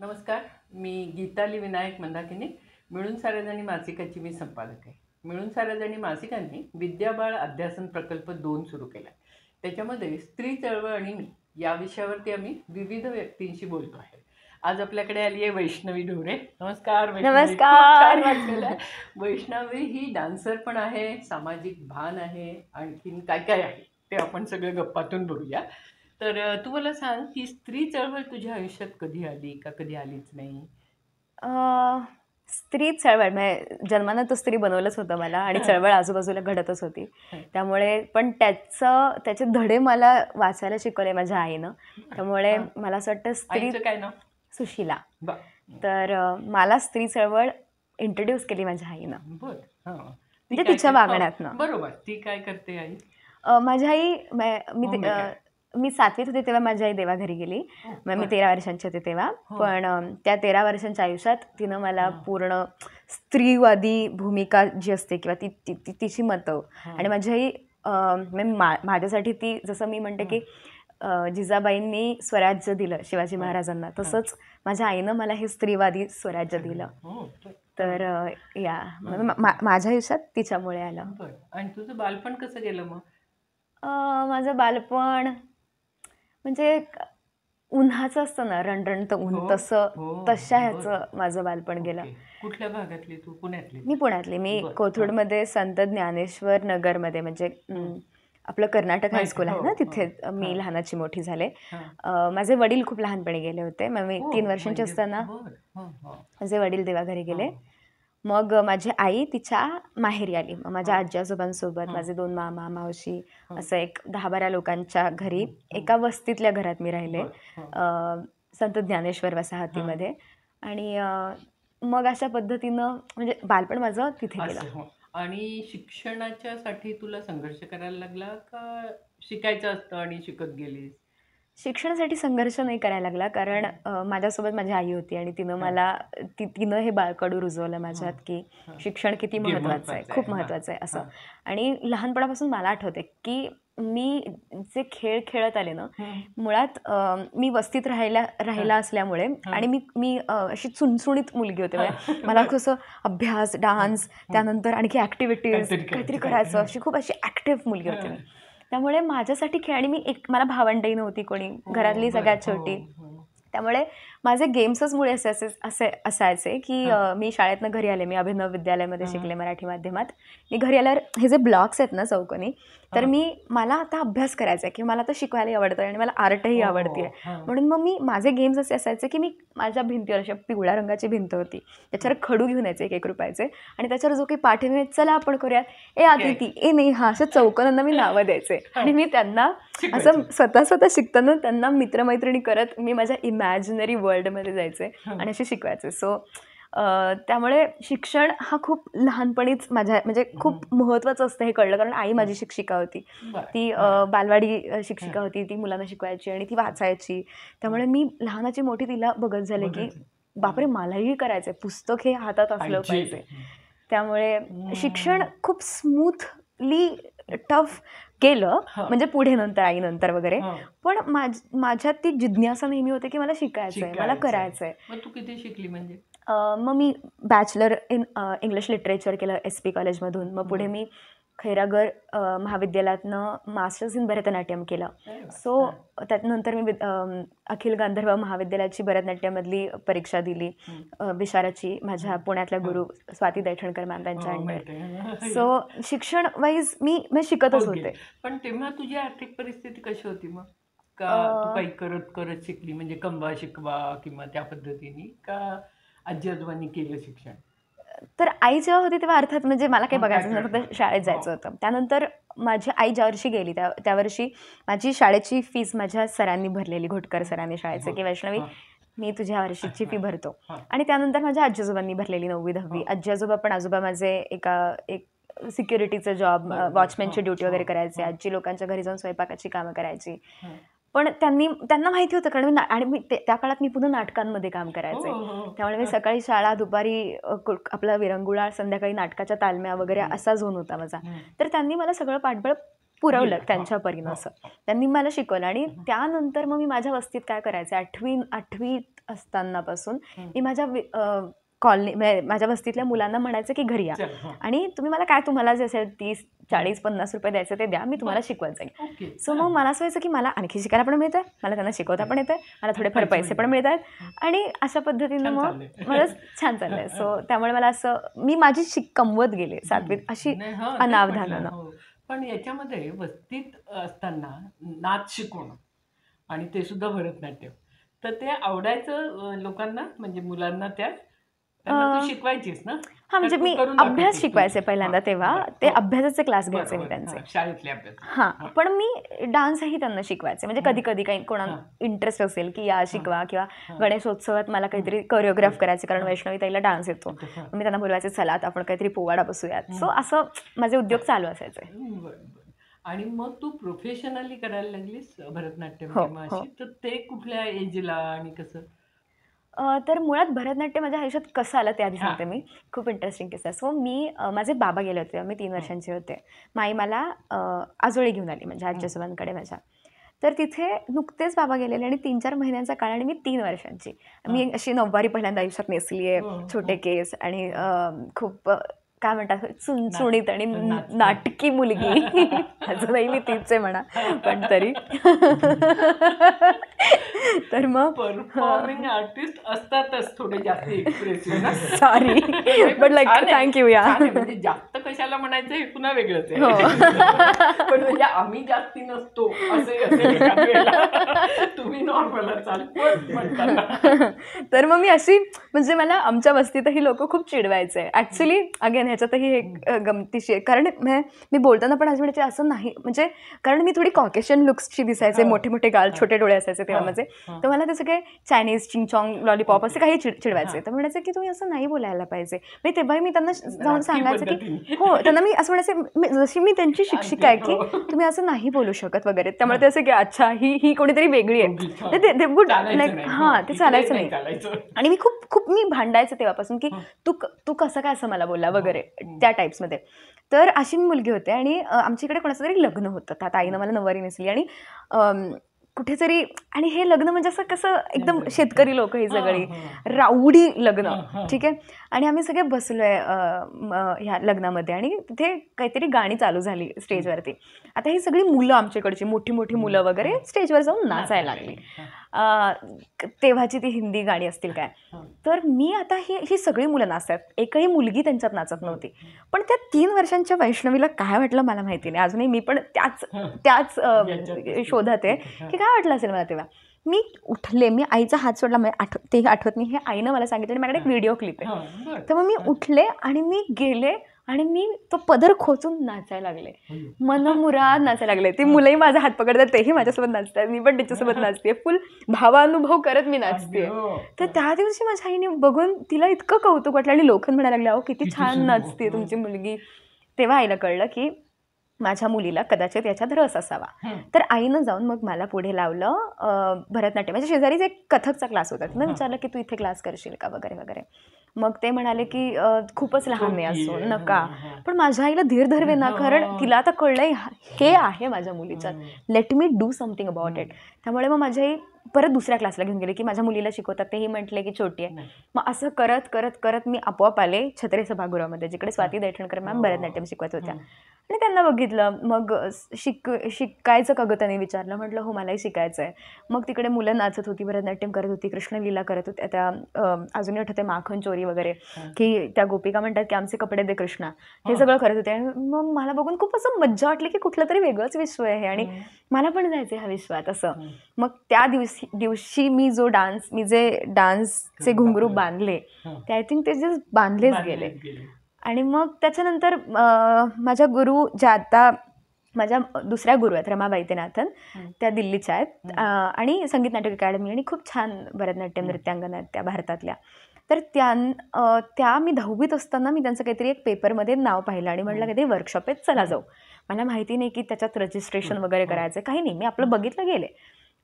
नमस्कार. मी गीताली विनायक मंदाकिनी. मिळून साऱ्याजणी मासिकाची मी संपादक आहे. मिळून साऱ्याजणी मासिकांनी विद्याबाळ अध्यासन प्रकल्प 2 सुरू केला. त्याच्यामध्ये स्त्री चळवळ आणि मी या विषयावरती आम्ही विविध व्यक्तींशी बोलतो आहे. आज आपल्याकडे आली आहे वैष्णवी ढोरे. नमस्कार वैष्णवी. खूप छान नमस्कार. वाटलेलं आहे. वैष्णवी ही डान्सर पण आहे, सामाजिक भान आहे, आणखीन काय काय आहे ते आपण सगळं गप्पातून बघूया. तर तू मला सांग की स्त्री चळवळ तुझ्या आयुष्यात कधी आली का कधी आलीच नाही? अ, स्त्री चळवळ म्हणजे जन्मानं तर स्त्री बनवलंच होतं मला आणि चळवळ आजूबाजूला घडतच होती. त्यामुळे पण त्याचे धडे मला वाचायला शिकवले माझ्या आईनं. त्यामुळे हां. मला असं वाटतं स्त्री आईचं काय नाव? सुशीला. बा तर मला स्त्री चळवळ इंट्रोड्यूस केली माझ्या आईनं, बर. हां. ती म्हणजे काय तिच्या करते? वागण्यातनं. बरोबर. ती काय करते आई? माझी आई होममेकर. मी 7वीत होते तेव्हा माझी आई देवाघरी गेली. हो, मग मी बरं. 13 वर्षांची होते तेव्हा. हो. पण त्या 13 वर्षांच्या आयुष्यात तिनं मला हां. पूर्ण स्त्रीवादी भूमिका जी असते किंवा तिची मतं हां. आणि माझी आई माझ्यासाठी ती जसं मी म्हणते की जिजाबाईंनी स्वराज्य दिलं शिवाजी महाराजांना, तसंच माझ्या आईनं मला हे स्त्रीवादी स्वराज्य दिलं. हो. तर माझ्या आयुष्यात तिच्यामुळे आलं. बरं. आणि तुझं बालपण कसं गेलं मग? माझं बालपण म्हणजे उन्हाचं असतं ना, रणरणतं ऊन, हो, हो, तशा बरं. ह्याचं माझं बालपण गेलं. ओके. कुठल्या भागातली तू? पुण्यातली? मी पुण्यातली. मी बरं. कोथरूडमध्ये संत ज्ञानेश्वर नगरमध्ये म्हणजे आपलं कर्नाटक हायस्कूल आहे हो, ना, हो. तिथे मी हां. लहानाची मोठी झाले. हां. माझे वडील खूप लहानपणी गेले होते. मग मी हो, 3 वर्षांची म्हणजे असताना बरं. हां, हां. माझे वडील देवाघरी गेले. हां. मग माझी आई तिच्या माहेरी आली. मग माझ्या हां. आजी आजोबांसोबत हां. माझे 2 मामा, मावशी हां. असं एक 10-12 लोकांच्या घरी हं. एका वस्तीतल्या घरात मी राहिले. बरं. हां. संत ज्ञानेश्वर वसाहतीमध्ये. आणि मग अशा पद्धतीनं म्हणजे बालपण माझं तिथे गेलं. असं. हो. आणि शिक्षणाच्यासाठी तुला संघर्ष करायला लागला का शिकायचं असतं आणि शिकत गेलीस? शिक्षणासाठी संघर्ष नाही करायला लागला, कारण माझ्यासोबत माझी आई होती आणि हां. तिनं हे बाळकडू रुजवलं माझ्यात, हां. की हां. शिक्षण किती ते महत्त्वाचं आहे, महत्वाचं खूप आहे. हां. महत्त्वाचं आहे असं. हां. आणि लहानपणापासून मला आठवते, की मी जे खेळ खेळत आले ना, हं. मुळात मी वस्तीत राहिला असल्यामुळे आणि मी अशी चुणचुणीत मुलगी होते. म्हणजे मला कसं अभ्यास, डान्स, त्यानंतर आणखी ॲक्टिव्हिटीज काहीतरी करायचं, खूप अशी ॲक्टिव्ह मुलगी होते मी. हां. त्यामुळे माझ्यासाठी खेळ आणि मला भावंडही नव्हती कोणी, हो, घरातली बरं. सगळ्यात हो, छोटी. हो. त्यामुळे माझे गेम्सच मुळे असायचे की हां. मी शाळेतनं घरी आले, मी अभिनव विद्यालयामध्ये हां. शिकले मराठी माध्यमात. मी घरी आल्यावर हे जे ब्लॉक्स आहेत ना चौकोनी, तर हां. मला आता अभ्यास करायचा आहे किंवा मला आता शिकवायलाही आवडतं आणि मला आर्टही आवडते. हो. हां. म्हणून मग माझे गेम्स असे असायचे की मी माझ्या भिंतीवर, अशा पिवळ्या रंगाची भिंत होती, त्याच्यावर खडू घेऊन यायचे 1-1 रुपयाचे आणि त्याच्यावर जो काही पाठ आहे, चला आपण करूयात, ए आदिती, ए नेहा, अशा चौकोनांना मी नावं द्यायचे आणि मी त्यांना असं स्वतः शिकताना त्यांना मित्रमैत्रिणी करत मी माझ्या इमॅजिनरी वर्ल्डमध्ये जायचे आणि असे शिकवायचे. सो त्यामुळे शिक्षण हा खूप लहानपणीच माझ्या म्हणजे खूप महत्त्वाचं असतं हे कळलं, कारण आई माझी शिक्षिका होती. ती बालवाडी शिक्षिका होती, ती मुलांना शिकवायची आणि ती वाचायची. त्यामुळे मी लहानाची मोठी तिला बघत झाले की बापरे, मलाही करायचं आहे, पुस्तक हे हातात असलं पाहिजे. त्यामुळे शिक्षण खूप स्मूथली टफ केलं, म्हणजे पुढे नंतर आईनंतर वगैरे. पण माझ्यात ती जिज्ञासा नेहमी होते की मला शिकायचं आहे, मला करायचं आहे. मग तू किती शिकली म्हणजे? मग मी बॅचलर इन इंग्लिश लिटरेचर केलं SP कॉलेजमधून. मग पुढे मी खैरागढ़ महाविद्यालयातनं मास्टर्स इन भरतनाट्यम केलं. सो त्यानंतर मी अखिल गांधर्व महाविद्यालयाची भरतनाट्यममधली परीक्षा दिली, विशारदची, माझ्या पुण्यातल्या गुरु स्वाती दैठणकर मॅम त्यांच्या अंडर. सो शिक्षण वाईज मी शिकतच होते. पण तेव्हा तुझी आर्थिक परिस्थिती कशी होती मग? का तू काही करत करत शिकली, म्हणजे कंबा शिकवा किंवा त्या पद्धतीने, का आजी आजोबांनी केलं शिक्षण? तर आई जेव्हा होती तेव्हा अर्थात म्हणजे मला काही बघायचं नव्हतं, फक्त शाळेत जायचं होतं. त्यानंतर माझी आई ज्या वर्षी गेली त्या वर्षी माझी शाळेची फीस माझ्या सरांनी भरलेली, घोटकर सरांनी शाळेचं, की वैष्णवी, मी तुझ्या वर्षीची फी भरतो. आणि त्यानंतर माझ्या आजी आजोबांनी भरलेली 9वी-10वी. आजी आजोबा पण, आजोबा माझे एक सिक्युरिटीचं जॉब, वॉचमॅनची ड्युटी वगैरे करायचे. आजी लोकांच्या घरी जाऊन स्वयंपाकाची कामं करायची. पण त्यांना माहिती होतं, कारण मी त्या काळात मी पुन्हा नाटकांमध्ये काम करायचे. त्यामुळे मी सकाळी शाळा, दुपारी आपला विरंगुळा, संध्याकाळी नाटकाच्या तालम्या वगैरे असा झोन होता माझा. तर त्यांनी मला सगळं पाठबळ पुरवलं त्यांच्या परीनं असं. त्यांनी मला शिकवलं आणि त्यानंतर मग मी माझ्या वस्तीत काय करायचं, आठवीत असतानापासून मी माझ्या कॉलनी म्हणजे माझ्या वस्तीतल्या मुलांना म्हणायचं की घरी या आणि तुम्हाला जे असेल 30, 40, 50 रुपये द्यायचे ते द्या, मी तुम्हाला शिकवत जाईल. सो मग मला असं व्हायचं की मला आणखी शिकायला पण मिळतं, मला त्यांना शिकवता पण येतं, मला थोडेफार पैसे पण मिळत आहेत आणि अशा पद्धतीनं मग मला छान चाललंय. सो त्यामुळे मला असं मी माझी कमवत गेले 7वीत अशी अनावधानानं. पण याच्यामध्ये वस्तीत असताना नाच शिकवणं आणि ते सुद्धा भरतनाट्यम, तर ते आवडायचं लोकांना, म्हणजे मुलांना त्यांना तू शिकवायचीस ना? हा म्हणजे मी अभ्यास शिकवायचे पहिल्यांदा, तेव्हा ते अभ्यासाचे क्लास घ्यायचे मी त्यांचे, शाळेतले अभ्यास. हां. पण मी डान्सही त्यांना शिकवायचे, म्हणजे कधी कधी काही कोणाला इंटरेस्ट असेल की या शिकवा, किंवा गणेशोत्सवात मला काहीतरी कोरिओग्राफ करायचे कारण वैष्णवी ताईला डान्स येतो, मी त्यांना बोलवायचे चला आता आपण काहीतरी पोवाडा बसूयात. सो असं माझे उद्योग चालू असायचे. आणि मग तू प्रोफेशनली करायला लागलीस भरतनाट्यम हो, किंवा अशी, तर ते कुठल्या एजला आणि कसं? तर मुळात भरतनाट्यम माझ्या आयुष्यात कसं आलं ते आधी सांगते मी. खूप इंटरेस्टिंग किस्सा. सो मी माझे बाबा गेले होते, मी 3 वर्षांचे होते. माई मला आजोळी घेऊन आली म्हणजे आजी-आजोबांकडे माझ्या. तर तिथे नुकतेच बाबा गेलेले आणि 3-4 महिन्यांचा काळ आणि मी 3 वर्षांची. मी अशी नऊवारी पहिल्यांदा आयुष्यात नेसली आहे, छोटे केस आणि खूप काय म्हणतात चुणचुणीत आणि नाटकी मुलगी. अजूनही मी तीच आहे म्हणा, पण तरी. तर मग परफॉर्मिंग आर्टिस्ट असतातच थोडे जास्त एक्सप्रेसिव्ह ना. Sorry but like thank you. या म्हणजे जास्त कशाला म्हणायचं हे पुन्हा वेगळंच आहे. पण म्हणजे आम्ही जास्ती नसतो असे तुम्ही नॉर्मल असाल म्हणताना. तर मग मी अशी म्हणजे मला आमच्या वस्तीतही लोक खूप चिडवायचे. ऍक्च्युली अगेन ह्याच्यातही एक गमतीशी आहे, कारण मी बोलताना पण आज म्हणायचे असं नाही, म्हणजे कारण मी थोडी कॉकेशियन लुक्सची दिसायचे, मोठे मोठे गाल, छोटे डोळे असायचे तेव्हा माझे. तर मला ते सगळे चायनीज, चिंगचॉंग, लॉलीपॉप असे काही चिडवायचे. तर म्हणायचे की तुम्ही असं नाही बोलायला पाहिजे. म्हणजे तेव्हाही मी त्यांना जाऊन सांगायचं की हो, त्यांना मी असं म्हणायचे जशी मी त्यांची शिक्षिका आहे की तुम्ही असं नाही बोलू शकत वगैरे. त्यामुळे ते असं की अच्छा ही कोणीतरी वेगळी आहे, ते गुड लाईक हां ते चालायचं नाही. आणि मी खूप मी भांडायचं तेव्हापासून की तू कसं काय असं मला बोलला वगैरे त्या टाईप्समध्ये. तर अशी मी मुलगी होते आणि आमच्या इकडे कोणाचं तरी लग्न होतं, त्यात आईनं मला नऊवारी नेसली आणि कुठेतरी, आणि हे लग्न म्हणजे असं कसं एकदम शेतकरी लोक ही सगळी राऊडी लग्न, ठीक आहे. आणि आम्ही सगळे बसलोय ह्या लग्नामध्ये आणि तिथे काहीतरी गाणी चालू झाली स्टेजवरती. आता ही सगळी मुलं आमच्याकडची मोठी मोठी मुलं वगैरे स्टेजवर जाऊन नाचायला लागली. तेव्हाची ती हिंदी गाणी असतील काय. तर मी आता ही सगळी मुलं नाचतात, एकही मुलगी त्यांच्यात नाचत नव्हती. पण त्या 3 वर्षांच्या वैष्णवीला काय वाटलं मला माहिती नाही, अजूनही मी पण त्याच शोधात आहे की काय वाटलं असेल मला तेव्हा. मी उठले, मी आईचा हात सोडला, ते आठवत नाही, हे आईनं मला सांगितलं आणि माझ्याकडे एक व्हिडिओ क्लिप आहे. तर मग मी उठले आणि मी गेले आणि मी तो पदर खोचून नाचायला लागले, मनमुराद नाचायला लागले. ती मुलंही माझा हात पकडतात, तेही माझ्यासोबत नाचतात, मी पण त्याच्यासोबत नाचते, फुल भावानुभव करत मी नाचते. तर त्या दिवशी माझ्या आईने बघून तिला इतकं कौतुक वाटलं आणि लोक म्हणायला लागले अहो किती छान नाचते तुमची मुलगी. तेव्हा आईला कळलं की माझ्या मुलीला कदाचित याच्यात रस असावा. तर आईनं जाऊन मग मला पुढे लावलं भरतनाट्यम. माझ्या शेजारीच एक कथकचा क्लास होता, तिनं विचारलं की तू इथे क्लास करशील का वगैरे वगैरे. मग ते म्हणाले की खूपच लहान आहे असो नका. पण माझ्या आईला धीर धरवे ना, कारण तिला आता कळलंय हे आहे माझ्या मुलीच्यात, let me do something about it. त्यामुळे मग माझी आई परत दुसऱ्या क्लासला घेऊन गेले की माझ्या मुलीला शिकवतात, तेही म्हटले की छोटी आहे. मग असं करत करत करत मी आपोआप आले छत्रे सभागृहामध्ये, जिकडे स्वाती दैठणकर मॅम भरतनाट्यम शिकवत होत्या. आणि त्यांना बघितलं, मग शिकायचं का गं त्याने विचारलं. म्हटलं हो मलाही शिकायचं आहे. मग तिकडे मुलं नाचत होती, भरतनाट्यम करत होती, कृष्णलीला करत होत्या, त्या अजूनही आठवते माखन चोरी वगैरे, की त्या गोपिका म्हणतात की आमचे कपडे दे कृष्णा, हे सगळं करत होते. आणि मग मला बघून खूप असं मज्जा वाटली की कुठलं तरी वेगळंच विश्व आहे आणि मला पण जायचं ह्या विश्वात असं. मग त्या दिवशी मी जे डान्सचे घुंगरू बांधले ते आय थिंक ते जे बांधलेच गेले. आणि मग त्याच्यानंतर माझ्या गुरु ज्या आता माझ्या दुसऱ्या गुरु आहेत रमा वैद्यनाथन, त्या दिल्लीच्या आहेत आणि संगीत नाटक अकॅडमी, आणि खूप छान भरतनाट्यम नृत्यांगना आहेत त्या भारतातल्या. तर त्या मी 10वीत असताना मी त्यांचं काहीतरी एक पेपरमध्ये नाव पाहिलं आणि म्हटलं काहीतरी वर्कशॉप आहेत चला जाऊ. मला माहिती नाही की त्याच्यात रजिस्ट्रेशन वगैरे करायचं, काही नाही, मी आपलं बघितलं गेले.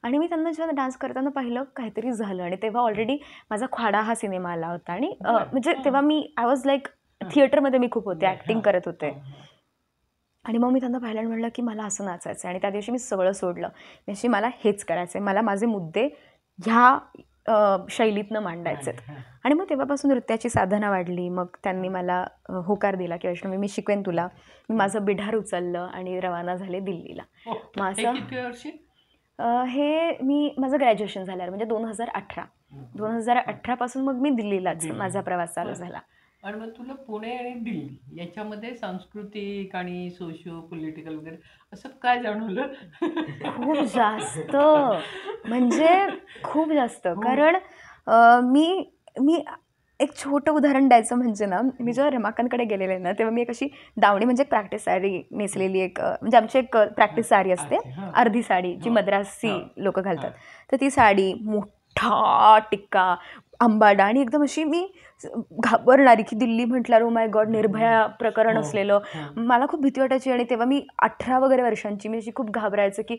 आणि मी त्यांना जेव्हा डान्स करताना पाहिलं काहीतरी झालं. आणि तेव्हा ऑलरेडी माझा ख्वाडा हा सिनेमा आला होता आणि म्हणजे तेव्हा मी आय वॉज लाईक थिएटरमध्ये मी खूप होते, ॲक्टिंग करत होते. आणि मग मी त्यांना पाहिल्यानं म्हणलं की मला असं नाचायचं आहे. आणि त्या दिवशी मी सगळं सोडलं. त्याशी मला हेच करायचं आहे, मला माझे मुद्दे ह्या शैलीतनं मांडायचे आहेत. आणि मग तेव्हापासून नृत्याची साधना वाढली. मग त्यांनी मला होकार दिला की वैष्णवी मी शिकवेन तुला. मी माझं बिढार उचललं आणि रवाना झाले दिल्लीला. मग हे असं किती वर्षी? हे माझं ग्रॅज्युएशन झाल्यावर म्हणजे 2018 पासून मग मी दिल्लीलाच माझा प्रवास चालू झाला. आणि मग तुला पुणे आणि दिल्ली याच्यामध्ये सांस्कृतिक आणि सोशिओ पॉलिटिकल वगैरे असं काय जाणवलं? खूप जास्त, म्हणजे खूप जास्त. कारण मी एक छोटं उदाहरण द्यायचं म्हणजे ना, मी जेव्हा रमाकांतकडे गेलेले ना, तेव्हा मी एक अशी दावणी म्हणजे एक प्रॅक्टिस साडी नेसलेली, एक म्हणजे आमची एक प्रॅक्टिस साडी असते, अर्धी साडी जी मद्रासी लोक घालतात. तर ती साडी, मोठा टिक्का, आंबाडा, आणि एकदम अशी मी घाबरणारी की दिल्ली म्हटल्यावर ओ माय गॉड, निर्भया प्रकरण असलेलं. मला खूप भीती वाटायची. आणि तेव्हा मी 18 वगैरे वर्षांची, मी अशी खूप घाबरायचं की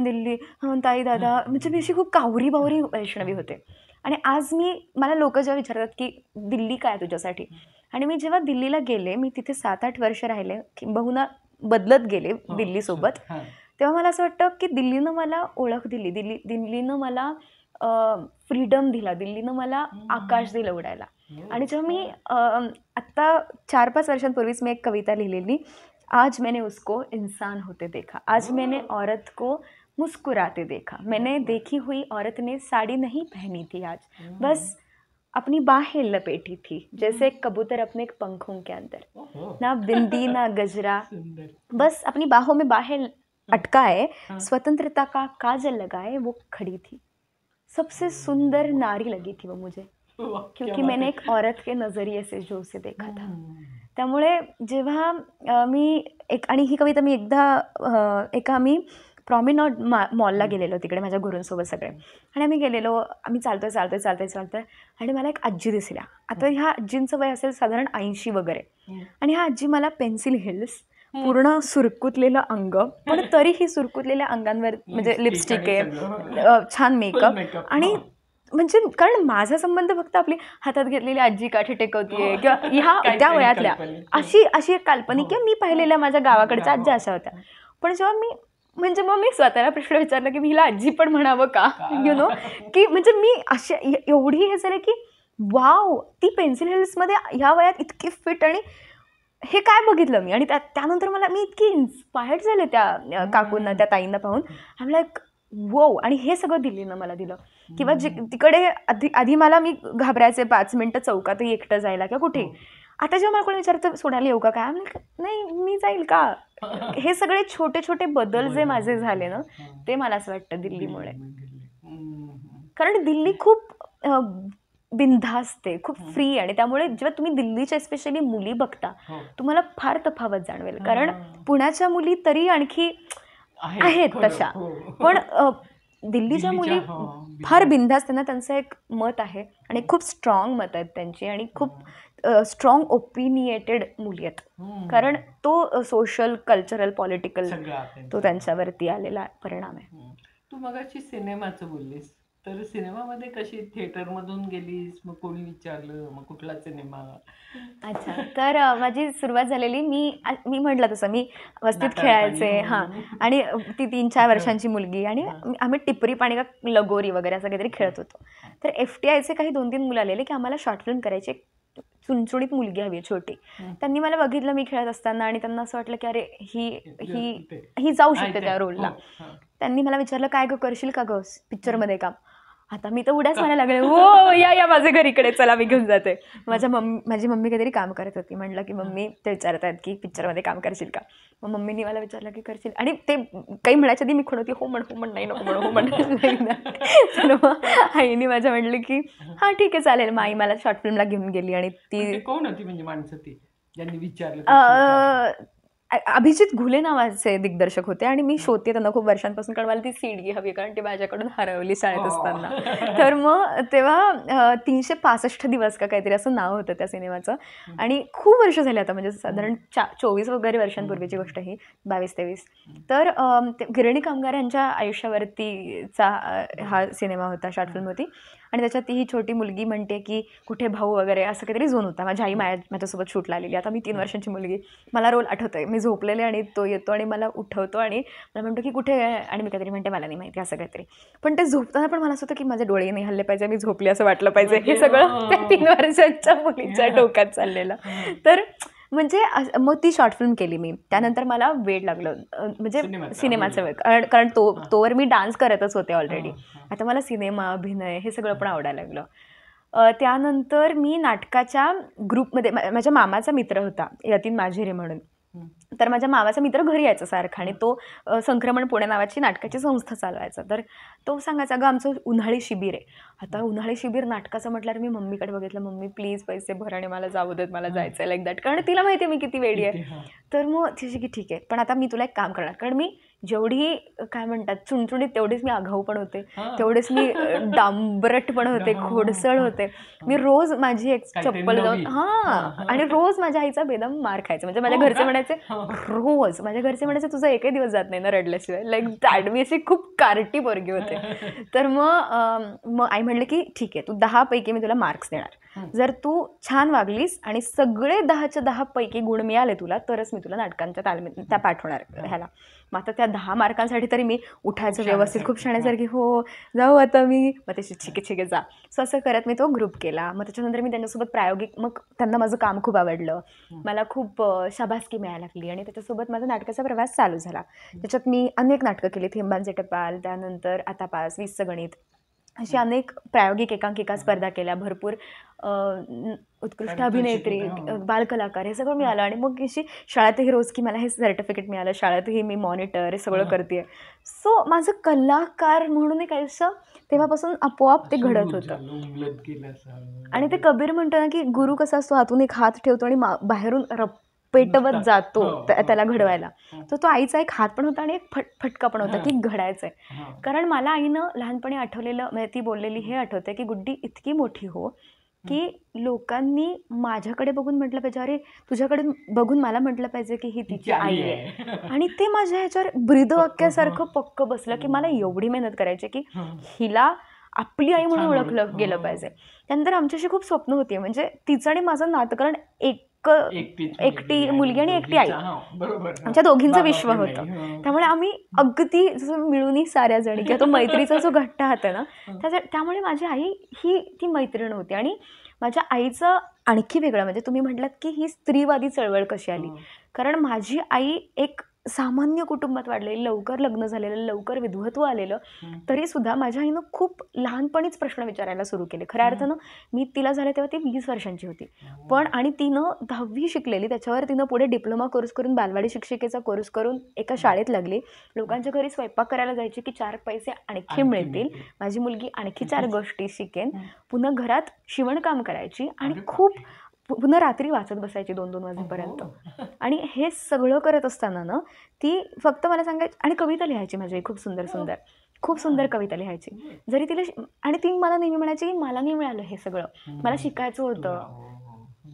दिल्ली, ताई दादा, म्हणजे मी अशी खूप कावरी बावरी वैष्णवी होते. आणि आज मला लोक जेव्हा विचारतात की दिल्ली काय तुझ्यासाठी, आणि मी जेव्हा दिल्लीला गेले, मी तिथे 7-8 वर्ष राहिले, किंबहुना बदलत गेले दिल्लीसोबत, तेव्हा मला असं वाटतं की दिल्लीनं मला ओळख दिली, दिल्लीनं मला फ्रीडम दिला, दिल्लीनं मला आकाश दिलं उडायला. आणि जेव्हा मी आत्ता 4-5 वर्षांपूर्वीच मी एक कविता लिहिलेली, आज मैंने उसको इंसान होते देखा, आज मैंने औरत को मुस्कुराते देखा, मैंने देखी हुई औरत ने साड़ी नहीं पहनी थी आज, बस अपनी बाहें लपेटी थी, जैसे एक कबूतर अपने एक पंखों के अंदर, ना बिंदी ना गजरा, बस अपनी बाहों में बाहें अटकाए, स्वतंत्रता का काजल लगाए वो खड़ी थी, सबसे सुंदर नारी लगी थी वो मुझे, क्योंकि मैंने एक औरत के नजरिए से जो उसे देखा था. त्यामुळे जेव्हा मी आणि ही कविता मी एकदा एका आम्ही प्रॉमिनॉड मॉलला गेलेलो तिकडे माझ्या गुरूंसोबत सगळे, आणि आम्ही गेलेलो, आम्ही चालतोय आणि मला एक आजी दिसल्या. आता ह्या आजींचं वय असेल साधारण 80 वगैरे, आणि ह्या आजी मला पेन्सिल हिल्स, पूर्ण सुरकुतलेलं अंग, पण तरीही सुरकुतलेल्या अंगांवर म्हणजे लिपस्टिक आहे, छान मेकअप, आणि म्हणजे कारण माझा संबंध फक्त आपली हातात घेतलेली आजी काठी टेकवतीये किंवा ह्या त्या वयातल्या अशी एक काल्पनिक, किंवा मी पाहिलेल्या माझ्या गावाकडच्या आज्या अशा होत्या. पण जेव्हा मग मी स्वतःला प्रश्न विचारला की मी हिला आजी पण म्हणावं का, नो की म्हणजे मी अशा एवढी हे झाले की वाव, ती पेन्सिल हिल्समध्ये ह्या वयात इतकी फिट, आणि हे काय बघितलं मी. आणि त्यानंतर मी इतकी इन्स्पायर्ड झाले त्या काकूंना, त्या ताईंना पाहून. आय एम लाईक वो. आणि हे सगळं दिल्लीनं मला दिलं. किंवा तिकडे आधी मी घाबरायचे 5 मिनटं चौकातही एकटं जायला किंवा कुठे. आता जेव्हा मला कोणी विचारतं सोडायला येऊ का काय, नाही मी जाईल का. हे सगळे छोटे छोटे बदल जे माझे झाले ना, ते मला असं वाटतं दिल्लीमुळे. कारण दिल्ली खूप बिनधास्त, खूप फ्री, आणि त्यामुळे जेव्हा तुम्ही दिल्लीच्या स्पेशली मुली बघता, तुम्हाला फार तफावत जाणवेल. कारण पुण्याच्या मुली तरी आणखी आहेत तशा, पण दिल्लीच्या मुली फार बिनधास्त, त्यांना त्यांचं एक मत आहे, आणि खूप स्ट्रॉंग मत आहेत त्यांची, आणि खूप स्ट्रॉंग ओपिनिएटेड मुली आहेत. कारण तो सोशल, कल्चरल, पॉलिटिकल तो त्यांच्यावरती आलेला परिणाम आहे. तू मगाशी सिनेमाचं बोललीस, तर सिनेमामध्ये कशी थिएटरमधून गेलीस, मग कोणी विचारलं, मग कुठला सिनेमा? अच्छा, तर माझी सुरुवात झालेली, मी म्हटलं तसं मी वस्तीत खेळायचे. हां, आणि ती 3-4 वर्षांची मुलगी, आणि आम्ही टिपरी पाणी का लगोरी वगैरे असं काहीतरी खेळत होतो. तर FTIचे काही 2-3 मुलं आलेले की आम्हाला शॉर्ट फिल्म करायची, एक चुणचुणीत मुलगी हवी छोटी. त्यांनी मला बघितलं मी खेळत असताना, आणि त्यांना असं वाटलं की अरे ही जाऊ शकते त्या रोलला. त्यांनी मला विचारलं काय गं, करशील का गं पिक्चरमध्ये काम. आता मी तर उड्याच म्हणायला लागले, हो या माझ्या घरीकडे, चला मी घेऊन जाते. माझी मम्मी काहीतरी काम करत होती. म्हटलं की मम्मी ते विचारत आहेत की पिक्चरमध्ये काम करशील का. मग मम्मीनी मला विचारलं की करशील, आणि ते काही म्हणायच्या आधी मी खुण होती, हो म्हण नाही नको म्हणू, हो म्हण. तर मग आईने माझ्या म्हटलं की हां ठीक आहे चालेल. मग आई मला शॉर्ट फिल्मला घेऊन गेली, आणि ती कोण होती म्हणजे माणसं ती ज्यांनी विचारलं? अभिजित घुले नावाचे दिग्दर्शक होते, आणि मी शोधते त्यांना खूप वर्षांपासून, कारण मला ती सीडी हवी, कारण ती माझ्याकडून हरवली शाळेत असताना. तर मग तेव्हा 365 दिवस का काहीतरी असं नाव होतं त्या सिनेमाचं, आणि खूप वर्ष झाले आता, म्हणजे साधारण 24 वगैरे वर्षांपूर्वीची गोष्ट ही, 22-23. तर गिरणी कामगारांच्या आयुष्यावरतीचा हा सिनेमा होता, शॉर्ट फिल्म होती. आणि त्याच्यात ही छोटी मुलगी म्हणते की कुठे भाऊ वगैरे असं काहीतरी झोन होता. माझी आई माझ्यासोबत शूटला आलेली. आता मी 3 वर्षांची मुलगी, मला रोल आठवतोय, मी झोपलेले आणि तो येतो आणि मला उठवतो आणि मला म्हणतो की कुठे आहे, आणि मी काहीतरी म्हणते मला नाही माहिती असं काहीतरी. पण ते झोपताना पण मला असं होतं की माझे डोळे नाही हल्ले पाहिजे, मी झोपली असं वाटलं पाहिजे. हे सगळं त्या 3 वर्षांच्या मुलीच्या डोक्यात चाललेलं. तर म्हणजे मग ती शॉर्ट फिल्म केली मी. त्यानंतर मला वेड लागलं म्हणजे सिनेमाचं वेळ, कारण तोवर मी डान्स करतच होते ऑलरेडी. आता मला सिनेमा, अभिनय हे सगळं पण आवडायला लागलं. त्यानंतर मी नाटकाच्या ग्रुपमध्ये, माझ्या मामाचा मित्र होता यतीन माझिरे म्हणून. तर माझ्या मामाचा मित्र घरी यायचा सारखा आणि तो संक्रमण पुणे नावाची नाटकाची संस्था चालवायचा. तर तो सांगायचा, अगं आमचं उन्हाळी शिबिर आहे. आता उन्हाळी शिबिर नाटकाचं म्हटल्यावर मी मम्मीकडे बघितलं, मम्मी प्लीज पैसे भर आणि मला जाऊ देत, मला जायचं आहे लाईक दॅट. कारण तिला माहिती आहे मी किती वेडी आहे. तर मग तिची की ठीक आहे, पण आता मी तुला एक काम करणार, कारण मी जेवढी काय म्हणतात चुणचुणीत तेवढीच मी आगाऊ पण होते, तेवढेच मी डांबरट पण होते, खोडसळ होते. मी रोज माझी एक चप्पल जाऊन आणि रोज माझ्या आईचा बेदम मार खायचा. म्हणजे माझ्या घरचे म्हणायचे, रोज माझ्या घरचे म्हणायचे तुझा एकही दिवस जात नाही ना रडल्याशिवाय, लाईक दॅट. मी अशी खूप कार्टी पोरगी होते. तर मग आई म्हणले की ठीक आहे, तू 10 पैकी मी तुला मार्क्स देणार. जर तू छान वागलीस आणि सगळे 10च्या 10 पैकी गुण मिळाले तुला, तरच मी तुला नाटकांच्या तालमीत त्या पाठवणार ह्याला. मग आता त्या 10 मार्कांसाठी तरी मी उठायचं व्यवस्थित, खूप शाण्यासारखी, हो जाऊ आता मी. मग त्याची ठीक आहे जा. सो असं करत मी तो ग्रुप केला. मग त्याच्यानंतर मी त्यांच्यासोबत प्रायोगिक, मग त्यांना माझं काम खूप आवडलं, मला खूप शाबासकी मिळायला लागली आणि त्याच्यासोबत माझा नाटकाचा प्रवास चालू झाला. त्याच्यात मी अनेक नाटकं केली, थेंबांचे टपाल, त्यानंतर आता पास, 20चं गणित, अशी अनेक प्रायोगिक एकांकिका स्पर्धा केल्या, भरपूर उत्कृष्ट अभिनेत्री, बालकलाकार हे सगळं मिळालं. आणि मग अशी शाळेतही रोज की मला हे सर्टिफिकेट मिळालं, शाळेतही मी मॉनिटर हे सगळं करते. सो माझं कलाकार म्हणून एक आयुष्य तेव्हापासून आपोआप ते घडत होतं. आणि ते कबीर म्हणतो ना की गुरु कसा असतो, हातून एक हात ठेवतो आणि बाहेरून पेटवत जातो त्याला घडवायला. तर तो आईचा एक हात पण होता आणि एक फटका पण होता की घडायचं आहे. कारण मला आईनं लहानपणी आठवलेलं, म्हणजे ती बोललेली हे आठवतं की गुड्डी इतकी मोठी हो की लोकांनी माझ्याकडे बघून म्हटलं पाहिजे, अरे तुझ्याकडे बघून मला म्हटलं पाहिजे की ही तिची आई आहे. आणि ते माझ्या ह्याच्यावर ब्रीदवाक्यासारखं पक्क बसलं की मला एवढी मेहनत करायची की हिला आपली आई म्हणून ओळखलं गेलं पाहिजे. त्यानंतर आमच्याशी खूप स्वप्न होती, म्हणजे तिचं आणि माझं नातं, कारण एकटी मुलगी आणि एकटी आई, आमच्या दोघींचं विश्व होतं. त्यामुळे आम्ही अगदी जसं मिळूनही साऱ्या जणी, किंवा तो मैत्रीचा जो घट्ट हात आहे ना, त्यामुळे माझी आई ही ती मैत्रीण होती. आणि माझ्या आईचं आणखी वेगळं म्हणजे तुम्ही म्हटलात की ही स्त्रीवादी चळवळ कशी आली, कारण माझी आई एक सामान्य कुटुंबात वाढलेली, लवकर लग्न झालेलं, लवकर विधवत्व आलेलं, तरीसुद्धा माझ्या आईनं खूप लहानपणीच प्रश्न विचारायला सुरू केले. खऱ्या अर्थानं मी तिला झाले तेव्हा ती 20 वर्षांची होती, पण आणि तिनं 10वी शिकलेली, त्याच्यावर तिनं पुढे डिप्लोमा कोर्स करून, बालवाडी शिक्षिकेचा कोर्स करून एका शाळेत लागली. लोकांच्या घरी स्वयंपाक करायला जायची की 4 पैसे आणखी मिळतील, माझी मुलगी आणखी 4 गोष्टी शिकेन. पुन्हा घरात शिवणकाम करायची आणि खूप पुन्हा रात्री वाचत बसायची 2-2 वाजेपर्यंत. आणि हे सगळं करत असताना ना ती फक्त मला सांगायची, आणि कविता लिहायची माझी खूप सुंदर कविता लिहायची. जरी तिला आणि ती मला नेहमी म्हणायची की मला नाही मिळालं हे सगळं, मला शिकायचं होतं,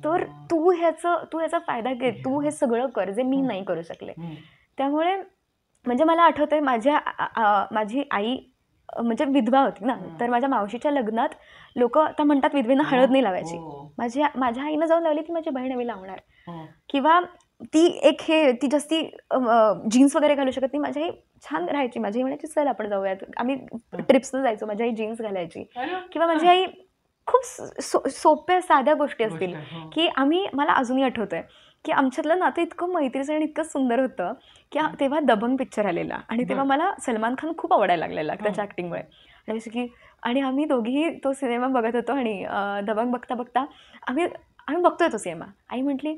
तर तू ह्याचा फायदा घे, तू हे सगळं कर जे मी नाही करू शकले. त्यामुळे म्हणजे मला आठवतंय माझी आई म्हणजे विधवा होती ना, तर माझ्या मावशीच्या लग्नात लोक आता म्हणतात विधवेनं हळद नाही लावायची, माझ्या आईनं जाऊन लावली की माझी बहीण हवी लावणार. किंवा ती जास्ती जीन्स वगैरे घालू शकत नाही, माझी आई छान राहायची, माझी आई म्हणायची चल आपण जाऊयात, आम्ही ट्रिप्सनं जायचो, माझी आई जीन्स घालायची. किंवा माझी आई खूप सोप्या साध्या गोष्टी असतील की मला अजूनही आठवतंय की आमच्यातलं नातं इतकं मैत्रीचं आणि इतकं सुंदर होतं की तेव्हा दबंग पिक्चर आलेला आणि तेव्हा मला सलमान खान खूप आवडायला लागलेला त्याच्या ॲक्टिंगमुळे. आणि जसं की आणि दोघीही तो सिनेमा बघत होतो आणि दबंग बघता बघता आम्ही बघतोय तो सिनेमा. आई म्हटली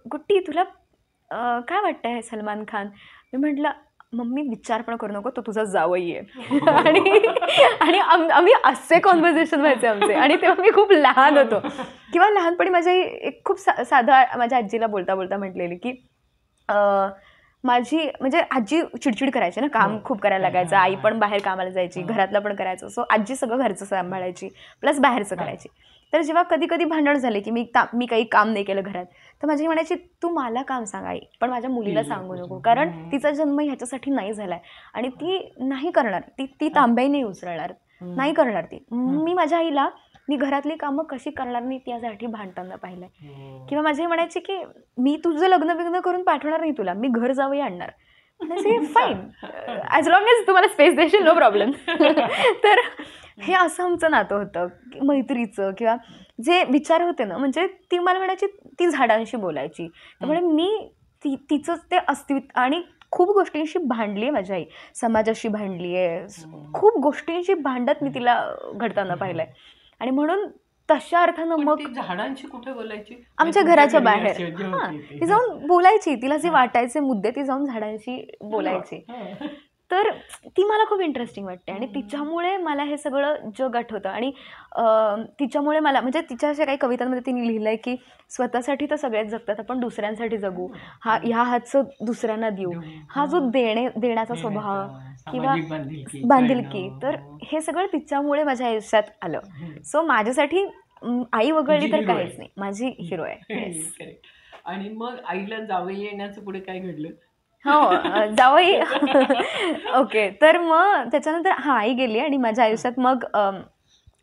गुट्टी तुला काय वाटतं आहे सलमान खान? मी म्हटलं मम्मी विचार पण करू नको, तो तुझा जावई आहे. आणि आम्ही असे कॉन्व्हर्सेशन व्हायचे आमचे. आणि तेव्हा मी खूप लहान होतो. किंवा लहानपणी माझी एक खूप साधं माझ्या आजीला बोलता बोलता म्हटलेली की माझी म्हणजे आजी चिडचिड करायची ना, काम खूप करायला लागायचं, आई पण बाहेर कामाला जायची, घरातलं पण करायचं, सो आजी सगळं घरचं सांभाळायची प्लस बाहेरचं करायची. तर जेव्हा कधी कधी भांडण झाले की मी काही काम नाही केलं घरात, तर माझी म्हणायची तू मला काम सांग आई, पण माझ्या मुलीला सांगू नको, कारण तिचा जन्म ह्याच्यासाठी नाही झाला आहे आणि ती नाही करणार, ती तांब्याही नाही उचलणार. नाही करणार ती. मी माझ्या आईला मी घरातली कामं कशी करणार नाही त्यासाठी भांडताना पाहिलंय. किंवा माझी आई म्हणायची की मी तुझं लग्न करून पाठवणार नाही तुला, मी घर जावई आणणार. फाईन, ॲज लॉंग एज तुम्हाला स्पेस देशील, नो प्रॉब्लेम. तर हे असं आमचं नातं होतं मैत्रीचं. किंवा जे विचार होते ना, म्हणजे ती मला म्हणायची ती झाडांशी बोलायची. त्यामुळे मी तिचं ते अस्तित्व आणि खूप गोष्टींशी भांडली आहे माझी आई. समाजाशी भांडली आहे, खूप गोष्टींशी भांडत मी तिला घडताना पाहिलंय. आणि म्हणून तशा अर्थानं मग झाडांशी कुठे बोलायची? आमच्या घराच्या बाहेर. ती जाऊन बोलायची, तिला जे वाटायचे मुद्दे ती जाऊन झाडांशी बोलायची. तर ती मला खूप इंटरेस्टिंग वाटते आणि तिच्यामुळे मला हे सगळं जग आठवतं. आणि तिच्यामुळे मला म्हणजे तिच्या अशा काही कवितांमध्ये तिने लिहिलं आहे की स्वतःसाठी तर सगळेच जगतात, आपण दुसऱ्यांसाठी जगू, ह्या हातचं दुसऱ्यांना देऊ, हा जो देण्याचा स्वभाव किंवा बांधिलकी, तर हे सगळं तिच्यामुळे माझ्या आयुष्यात आलं. सो माझ्यासाठी आई वगळली तर काहीच नाही, माझी हिरो आहे. आणि मग आईला जावई येण्याचं पुढे काय घडलं? हो, जावई. ओके, तर मग त्याच्यानंतर आई गेली आणि माझ्या आयुष्यात मग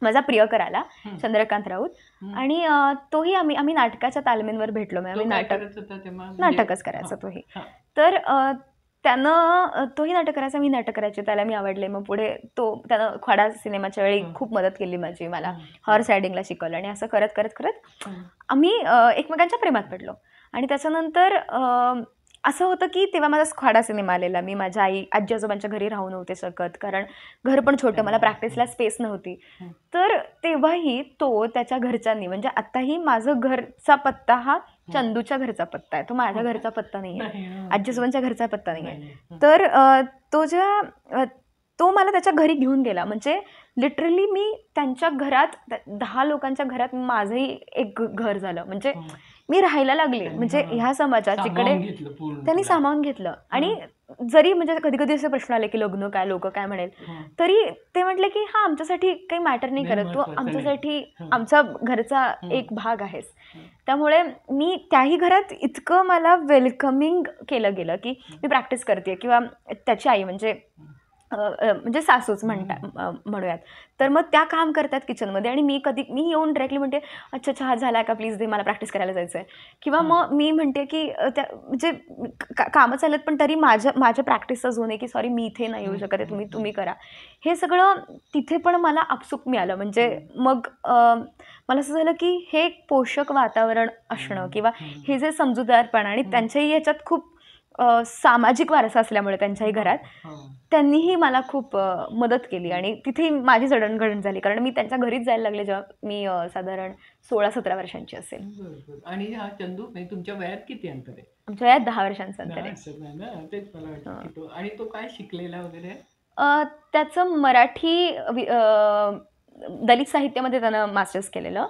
माझा प्रियकर आला, चंद्रकांत राऊत. आणि तोही आम्ही नाटकाच्या तालमींवर भेटलो. आम्ही नाटकच करायचं तोही. तर तोही नाटक करायचा, मी नाटक करायचे, त्याला मी आवडले. मग पुढे त्यानं ख्वाडा सिनेमाच्या वेळी खूप मदत केली माझी, मला हॉर्स रायडिंगला शिकवलं. आणि असं करत करत करत आम्ही एकमेकांच्या प्रेमात पडलो. आणि त्याच्यानंतर असं होतं की तेव्हा माझा ख्वाडा सिनेमा आलेला. मी माझ्या आजी आजोबांच्या घरी राहू नव्हते शकत, कारण घर पण छोटं, मला प्रॅक्टिसला स्पेस नव्हती. तर तेव्हाही त्याच्या घरच्यांनी, म्हणजे आत्ताही माझं घरचा पत्ता हा चंदूच्या घरचा पत्ता आहे, तो माझ्या घरचा पत्ता नाही आहे, आजी आजोबांच्या घरचा पत्ता नाही आहे. तर तो मला त्याच्या घरी घेऊन गेला. म्हणजे लिटरली मी त्यांच्या घरात 10 लोकांच्या घरात माझंही एक घर झालं. म्हणजे मी राहायला लागले. म्हणजे ह्या समाजात जिकडे त्यांनी सामावून घेतलं. आणि जरी म्हणजे कधी कधी असे प्रश्न आले की लग्न काय, लोक काय म्हणेल, तरी ते म्हटले की हा आमच्यासाठी काही मॅटर नाही करत, तू आमच्यासाठी आमचा घरचा एक भाग आहेस. त्यामुळे मी त्याही घरात इतकं मला वेलकमिंग केलं गेलं की मी प्रॅक्टिस करते. किंवा त्याची आई म्हणजे सासूच म्हणूयात, तर मग त्या काम करतात किचनमध्ये. आणि मी येऊन डायरेक्टली म्हणते अच्छा चहा झाला का, प्लीज दे, मला प्रॅक्टिस करायला जायचं आहे. किंवा मग मी म्हणते की म्हणजे कामं चालत पण तरी माझ्या प्रॅक्टिसचा झोन आहे की सॉरी मी इथे नाही येऊ शकत आहे, तुम्ही करा. हे सगळं तिथे पण मला आपसूक मिळालं. म्हणजे मग मला असं झालं की हे एक पोषक वातावरण असणं किंवा हे जे समजूतदारपणा, आणि त्यांच्याही ह्याच्यात खूप सामाजिक वारसा असल्यामुळे त्यांच्याही घरात त्यांनीही मला खूप मदत केली. आणि तिथे माझी जडणघडण झाली, कारण मी त्यांच्या घरीच जायला लागले जेव्हा मी साधारण 16-17 वर्षांची असेल. आणि हा चंदू तुमच्या वयात किती अंतर आहे? आमच्या वयात 10 वर्षांचं अंतर आहे. तेच मला वाटतं. आणि तो काय शिकलेला वगैरे? त्याचं मराठी दलित साहित्यामध्ये त्यानं मास्टर्स केलेलं.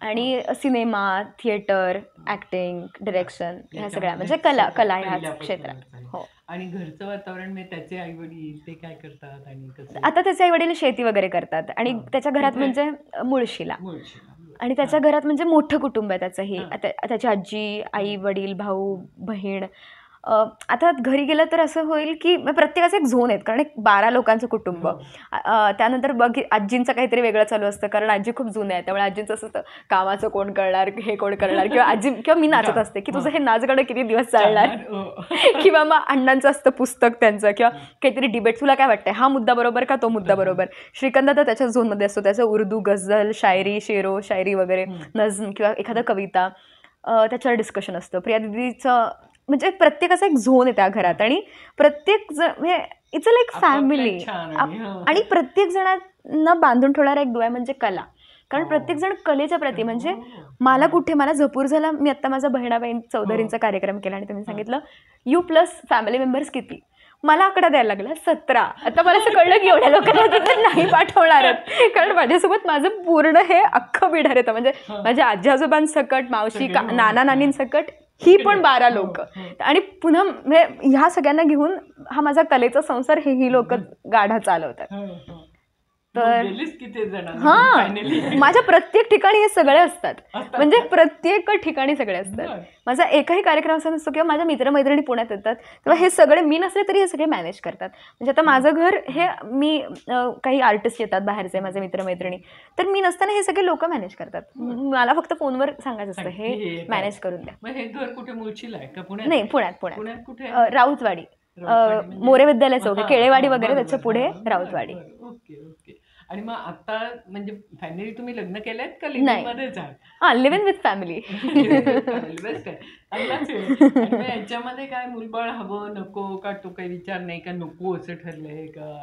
आणि सिनेमा, थिएटर, ॲक्टिंग, डिरेक्शन, ह्या सगळ्या म्हणजे कला ह्या क्षेत्रात. हो. आणि घरचं वातावरण, त्याचे आई वडील ते काय करतात? आणि आता त्याचे आई वडील शेती वगैरे करतात. आणि त्याच्या घरात म्हणजे मुळशीला. आणि त्याच्या घरात म्हणजे मोठं कुटुंब आहे त्याचंही. त्याची आजी, आई वडील, भाऊ बहीण. आता घरी गेलं तर असं होईल की प्रत्येकाचं एक झोन आहेत, कारण एक 12 लोकांचं कुटुंब. त्यानंतर आजींचं काहीतरी वेगळं चालू असतं, कारण आजी खूप जुने आहे. त्यामुळे आजींचं असं असतं कामाचं कोण करणार, हे कोण करणार. किंवा मी नाचत असते की तुझं हे नाच गाणं किती दिवस चालणार. किंवा मग अण्णांचं असतं पुस्तक त्यांचं, किंवा काहीतरी डिबेट, तुला काय वाटतंय हा मुद्दा बरोबर का तो मुद्दा बरोबर. श्रीकांत तर त्याच्या झोनमध्ये असतो, त्याचं उर्दू, गझल, शायरी, शेरो शायरी वगैरे, नज्म किंवा एखादं कविता, त्याच्यावर डिस्कशन असतं. प्रिया दिदीचं म्हणजे प्रत्येकाचा एक झोन आहे त्या घरात. आणि प्रत्येक जण म्हणजे इट्स अ लाईक फॅमिली. आणि प्रत्येक जणांना बांधून ठेवणारा एक दुवा म्हणजे कला. कारण प्रत्येक जण कलेच्या प्रती, म्हणजे मला झपूर झाला. मी आत्ता माझा बहिणाबाई चौधरींचा कार्यक्रम केला आणि त्यांनी सांगितलं यू प्लस फॅमिली मेंबर्स किती. मला आकडा द्यायला लागला 17. आता मला असं कळलं की एवढ्या लोकांना तिथे नाही पाठवणार, कारण माझ्यासोबत माझं पूर्ण हे अख्खं बिढार येतं. म्हणजे माझ्या आजी आजोबांसकट, मावशी, नाना नानींसकट ही पण 12 लोक. आणि पुन्हा ह्या सगळ्यांना घेऊन हा माझा कलेचा संसार ही लोक गाढा चालवतात. तर गेलीस किती जण हां, माझ्या प्रत्येक ठिकाणी हे सगळे असतात. म्हणजे प्रत्येक ठिकाणी सगळे असतात. माझा एकही कार्यक्रम असा नसतो किंवा माझ्या मित्रमैत्रिणी पुण्यात येतात तेव्हा हे सगळे, मी नसले तरी हे सगळे मॅनेज करतात. म्हणजे आता माझं घर हे मी काही आर्टिस्ट येतात बाहेरचे माझे मित्रमैत्रिणी, तर मी नसताना हे सगळे लोक मॅनेज करतात. मला फक्त फोनवर सांगायचं असतं हे मॅनेज करून द्या. हे घर कुठे मुळशीला आहे का? पुण्यात? नाही, पुण्यात. पुण्यात कुठे? राऊतवाडी, मोरे विद्यालय चौक, केळेवाडी वगैरे त्याच्या पुढे राऊतवाडी. Okay okay. आणि मग आता म्हणजे फायनली तुम्ही लग्न केलंय का लिव्हिंग मध्येच आहात? हां, live in with family. Best आहे, चांगलाच आहे. आणि मग याच्यामध्ये काय मूलबाळ हवं नको का तो काही विचार नाही का नको असं ठरलंय का?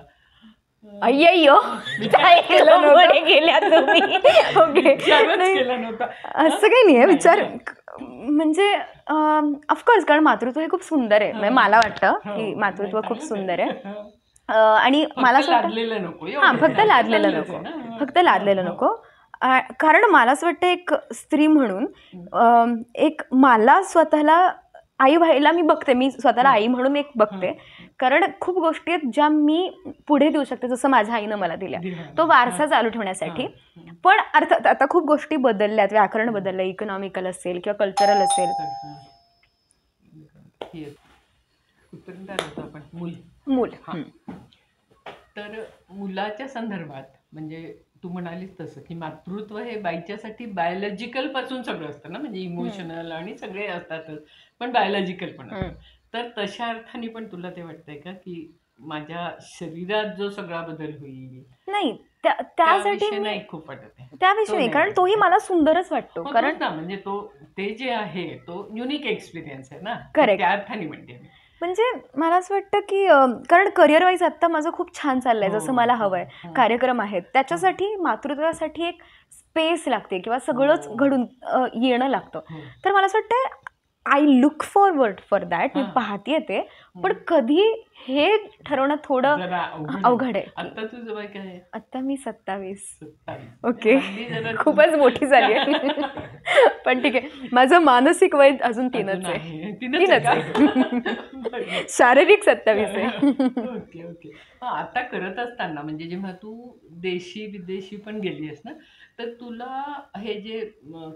अय्यो काय केलं नव्हतं गेल्या तुम्ही. ओके, केला नव्हता असं काही नाही आहे विचार. म्हणजे ऑफकोर्स, कारण मातृत्व हे खूप सुंदर आहे. म्हणजे मला वाटतं की मातृत्व खूप सुंदर आहे. आणि मला असं वाटतं हां, फक्त लादलेलं नको, फक्त लादलेलं नको. कारण मला असं वाटतं एक स्त्री म्हणून एक मला स्वतःला आई व्हायला मी बघते, मी स्वतःला आई म्हणून एक बघते. कारण खूप गोष्टी आहेत ज्या मी पुढे देऊ शकते, जसं माझ्या आईनं मला दिल्या, तो वारसा चालू ठेवण्यासाठी. पण अर्थात आता खूप गोष्टी बदलल्यात, व्याकरण बदललं, इकॉनॉमिकल असेल किंवा कल्चरल असेल. मूल. तर मुलाच्या संदर्भात म्हणजे तू म्हणालीस तसं की मातृत्व हे बाईच्यासाठी बायोलॉजिकल पासून सगळं असतं ना, म्हणजे इमोशनल आणि सगळे असतातच, पण बायोलॉजिकल पण असतं. तर तशा अर्थाने पण तुला ते वाटतंय का की माझ्या शरीरात जो सगळा बदल होईल? नाही, त्यासाठी नाही खूप वाटत आहे त्याविषयी नाही, कारण तोही मला सुंदरच वाटतो. कारण म्हणजे ते जे आहे तो युनिक एक्सपिरियन्स आहे ना. करेक्ट, त्या अर्थाने म्हणते. म्हणजे मला असं वाटतं की कारण करिअर वाईज आत्ता माझं खूप छान चाललंय, जसं मला हवंय. कार्यक्रम आहेत, त्याच्यासाठी मातृत्वासाठी एक स्पेस लागते किंवा सगळंच घडून येणं लागतं. तर मला असं वाटतं I look forward for that. मी पाहते ते, पण कधी हे ठरवणं थोडं अवघड आहे. आता तुझं वय काय आहे? आता मी 27. ओके, खूपच मोठी झाली आहे. पण ठीक आहे, माझं मानसिक वय अजून 3च आहे. शारीरिक 27 आहे. Okay okay. आता करत असताना म्हणजे जेव्हा तू देशी विदेशी पण गेली आहेस ना, तर तुला हे जे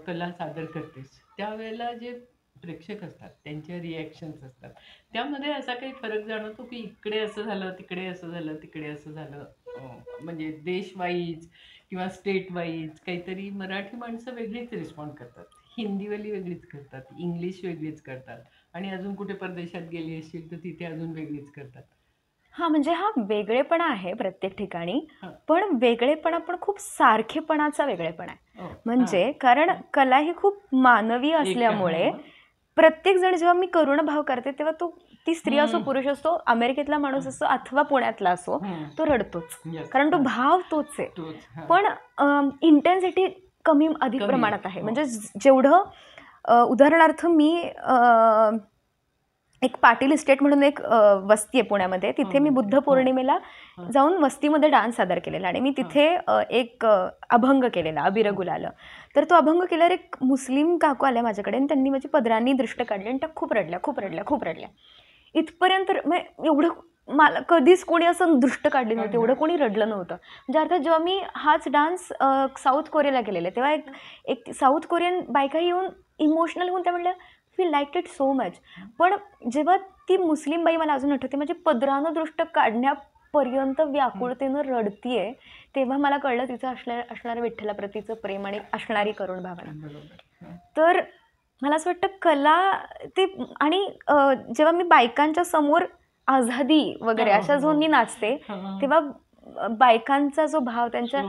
कला सादर करतेस त्यावेळेला जे प्रेक्षक असतात त्यांच्या रिॲक्शन्स असतात, त्यामध्ये असा काही फरक जाणवतो की इकडे असं झालं, तिकडे असं झालं, तिकडे असं झालं? म्हणजे देश वाईज किंवा स्टेट वाईज काहीतरी मराठी माणसं वेगळीच रिस्पॉन्ड करतात, हिंदीवाली वेगळीच करतात, इंग्लिश वेगळीच करतात, आणि अजून कुठे परदेशात गेली असतील तर तिथे अजून वेगळीच करतात. हा, म्हणजे हा वेगळेपणा आहे प्रत्येक ठिकाणी, पण वेगळेपणा पण खूप सारखेपणाचा वेगळेपणा आहे. म्हणजे कारण कला ही खूप मानवी असल्यामुळे प्रत्येक जण, जेव्हा मी करुण भाव करते तेव्हा ती स्त्री असो पुरुष असो, अमेरिकेतला माणूस असो अथवा पुण्यातला असो, तो रडतोच, कारण तो भाव तोच आहे. पण इंटेन्सिटी कमी अधिक प्रमाणात आहे. म्हणजे जेवढं उदाहरणार्थ मी एक पाटील इस्टेट म्हणून एक वस्ती आहे पुण्यामध्ये, तिथे मी बुद्ध पौर्णिमेला जाऊन वस्तीमध्ये डान्स सादर केलेला आणि मी तिथे एक अभंग केलेला, अबिर गुलाल. तर तो अभंग केल्यावर एक मुस्लिम काकू आल्या माझ्याकडे आणि त्यांनी माझी पदरांनी दृष्ट काढली आणि त्या खूप रडल्या. इथपर्यंत एवढं मला कधीच कोणी असं दृष्ट काढली नव्हती, एवढं कोणी रडलं नव्हतं. म्हणजे अर्थात जेव्हा मी हाच डान्स साऊथ कोरियाला केलेला तेव्हा एक साऊथ कोरियन बायका येऊन इमोशनल होऊन त्या म्हणल्या we like it so much. पण जेव्हा ती मुस्लिम बाई, मला अजून आठवते, म्हणजे पदरानं दृष्ट काढण्यापर्यंत व्याकुळतेनं रडतीये, तेव्हा मला कळलं तिचं असणारं विठ्ठलाप्रतीचं प्रेम आणि असणारी करुण भावना. तर मला असं वाटतं कला ते, आणि जेव्हा मी बायकांच्या समोर आझादी वगैरे अशा जो मी नाचते तेव्हा बायकांचा जो भाव, त्यांच्या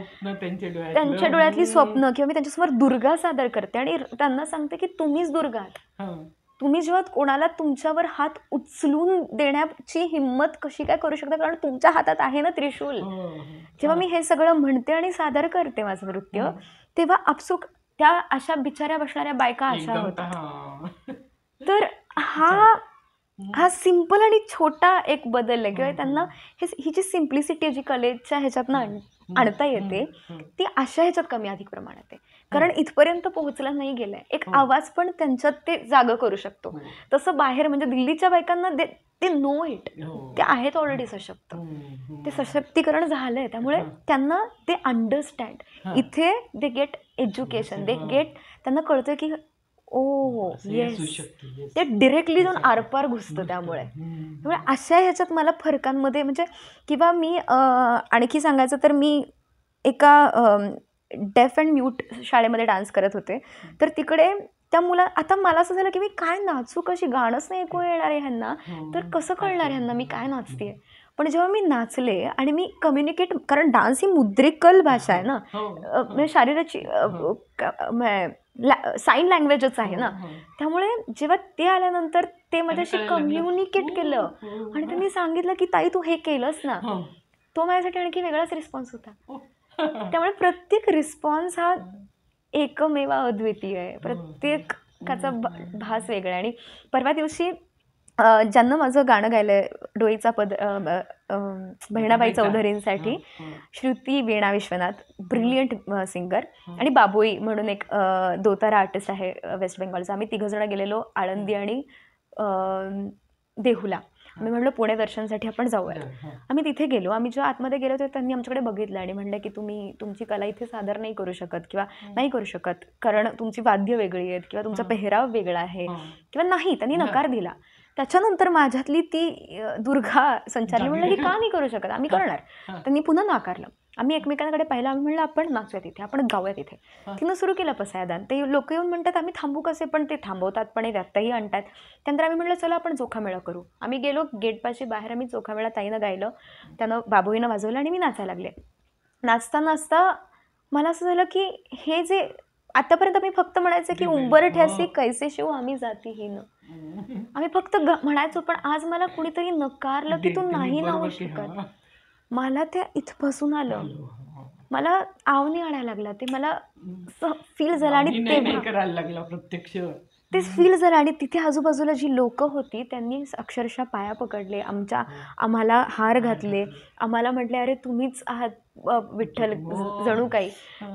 डोळ्यातली स्वप्न, किंवा मी त्यांच्यासमोर दुर्गा सादर करते आणि त्यांना सांगते की तुम्हीच दुर्गा आहात. तुम्ही जेव्हा कोणाला तुमच्यावर हात उचलून देण्याची हिंमत कशी काय करू शकता, कारण तुमच्या हातात आहे ना त्रिशूल. जेव्हा मी हे सगळं म्हणते आणि सादर करते माझं नृत्य, तेव्हा आपसूक त्या अशा बिचाऱ्या बसणाऱ्या बायका अशा होतात. तर हा हा सिम्पल आणि छोटा एक बदल आहे किंवा त्यांना ही जी सिम्प्लिसिटी जी कलेच्या ह्याच्यातनं आणता येते ती अशा ह्याच्यात कमी अधिक प्रमाणात आहे. कारण इथपर्यंत पोहोचला नाही गेलाय. एक आवाज पण त्यांच्यात ते जागं करू शकतो. तसं बाहेर म्हणजे दिल्लीच्या बायकांना ते नो इट, ते आहेत ऑलरेडी सशक्त, ते सशक्तीकरण झालंय. त्यामुळे त्यांना ते अंडरस्टँड, इथे दे गेट एज्युकेशन, त्यांना कळतं की ओ येस, ते डिरेक्टली जाऊन आरपार घुसतं. त्यामुळे अशा ह्याच्यात मला फरकांमध्ये म्हणजे किंवा मी आणखी सांगायचं तर मी एका डेफ अँड म्यूट शाळेमध्ये डान्स करत होते. तर तिकडे त्या आता मला असं झालं की मी काय नाचू, कशी, गाणंच नाही ऐकू येणार आहे ह्यांना, तर कसं कळणार ह्यांना मी काय नाचते. पण जेव्हा मी नाचले आणि मी कम्युनिकेट, कारण डान्स ही मुद्रिकल भाषा आहे ना, म्हणजे शारीराची साईन लँग्वेजच आहे ना. त्यामुळे जेव्हा ते आल्यानंतर ते माझ्याशी कम्युनिकेट केलं आणि त्यांनी सांगितलं की ताई तू हे केलंस ना, तो माझ्यासाठी आणखी वेगळाच रिस्पॉन्स होता. त्यामुळे प्रत्येक रिस्पॉन्स हा एकमेवा अद्वितीय आहे. प्रत्येकाचा भास वेगळा आहे. आणि परवा दिवशी ज्यांना माझं गाणं गायलंय डोईचा पद बहिणाबाई चौधरींसाठी, श्रुती वीणा विश्वनाथ, ब्रिलियंट सिंगर, आणि बाबोई म्हणून एक दोतारा आर्टिस्ट आहे वेस्ट बेंगॉलचा. आम्ही तिघंजणं गेलेलो आळंदी आणि देहुला. आम्ही म्हणलं पुणे दर्शनसाठी आपण जाऊया. आम्ही तिथे गेलो. आम्ही जेव्हा आतमध्ये गेलो तर त्यांनी आमच्याकडे बघितलं आणि म्हणलं की तुम्ही तुमची कला इथे सादर नाही करू शकत किंवा नाही करू शकत, कारण तुमची वाद्य वेगळी आहेत किंवा तुमचा पेहराव वेगळा आहे किंवा नाही. त्यांनी नकार दिला. त्याच्यानंतर माझ्यातली ती दुर्गा संचारली, म्हणलं की का नाही करू शकत, आम्ही करणार. त्यांनी पुन्हा नाकारलं. आम्ही एकमेकांकडे पाहिलं. आम्ही म्हणलं आपण नाचूया तिथे, आपण गाऊया तिथे. तिनं सुरू केलं पसायदान. ते लोक येऊन म्हणतात आम्ही थांबू कसे, पण ते थांबवतात पण व्यर्थही आणतात. त्यानंतर आम्ही म्हणलं चला आपण चोखामेळा करू. आम्ही गेलो गेटपाशी बाहेर, आम्ही चोखामेळा, ताईनं गायलं, त्यानं बाबोईनं वाजवलं आणि मी नाचायला लागले. नाचता नाचता मला असं झालं की हे जे आतापर्यंत मी फक्त म्हणायचं की उंबरठ्यासी कैसे शिव आम्ही जातीहीन, आम्ही फक्त म्हणायचो. पण आज मला कुणीतरी नकारलं की तू नाही नावू शकत. मला ते इथपासून आलं, मला आवनी आणायला लागला. ते मला फील झालं आणि तेव्हा करायला लागला प्रत्यक्ष तेच फील झालं. आणि तिथे आजूबाजूला जी लोकं होती त्यांनी अक्षरशः पाया पकडले, आम्हाला हार घातले, आम्हाला म्हटले अरे तुम्हीच आहात विठ्ठल जणू काही.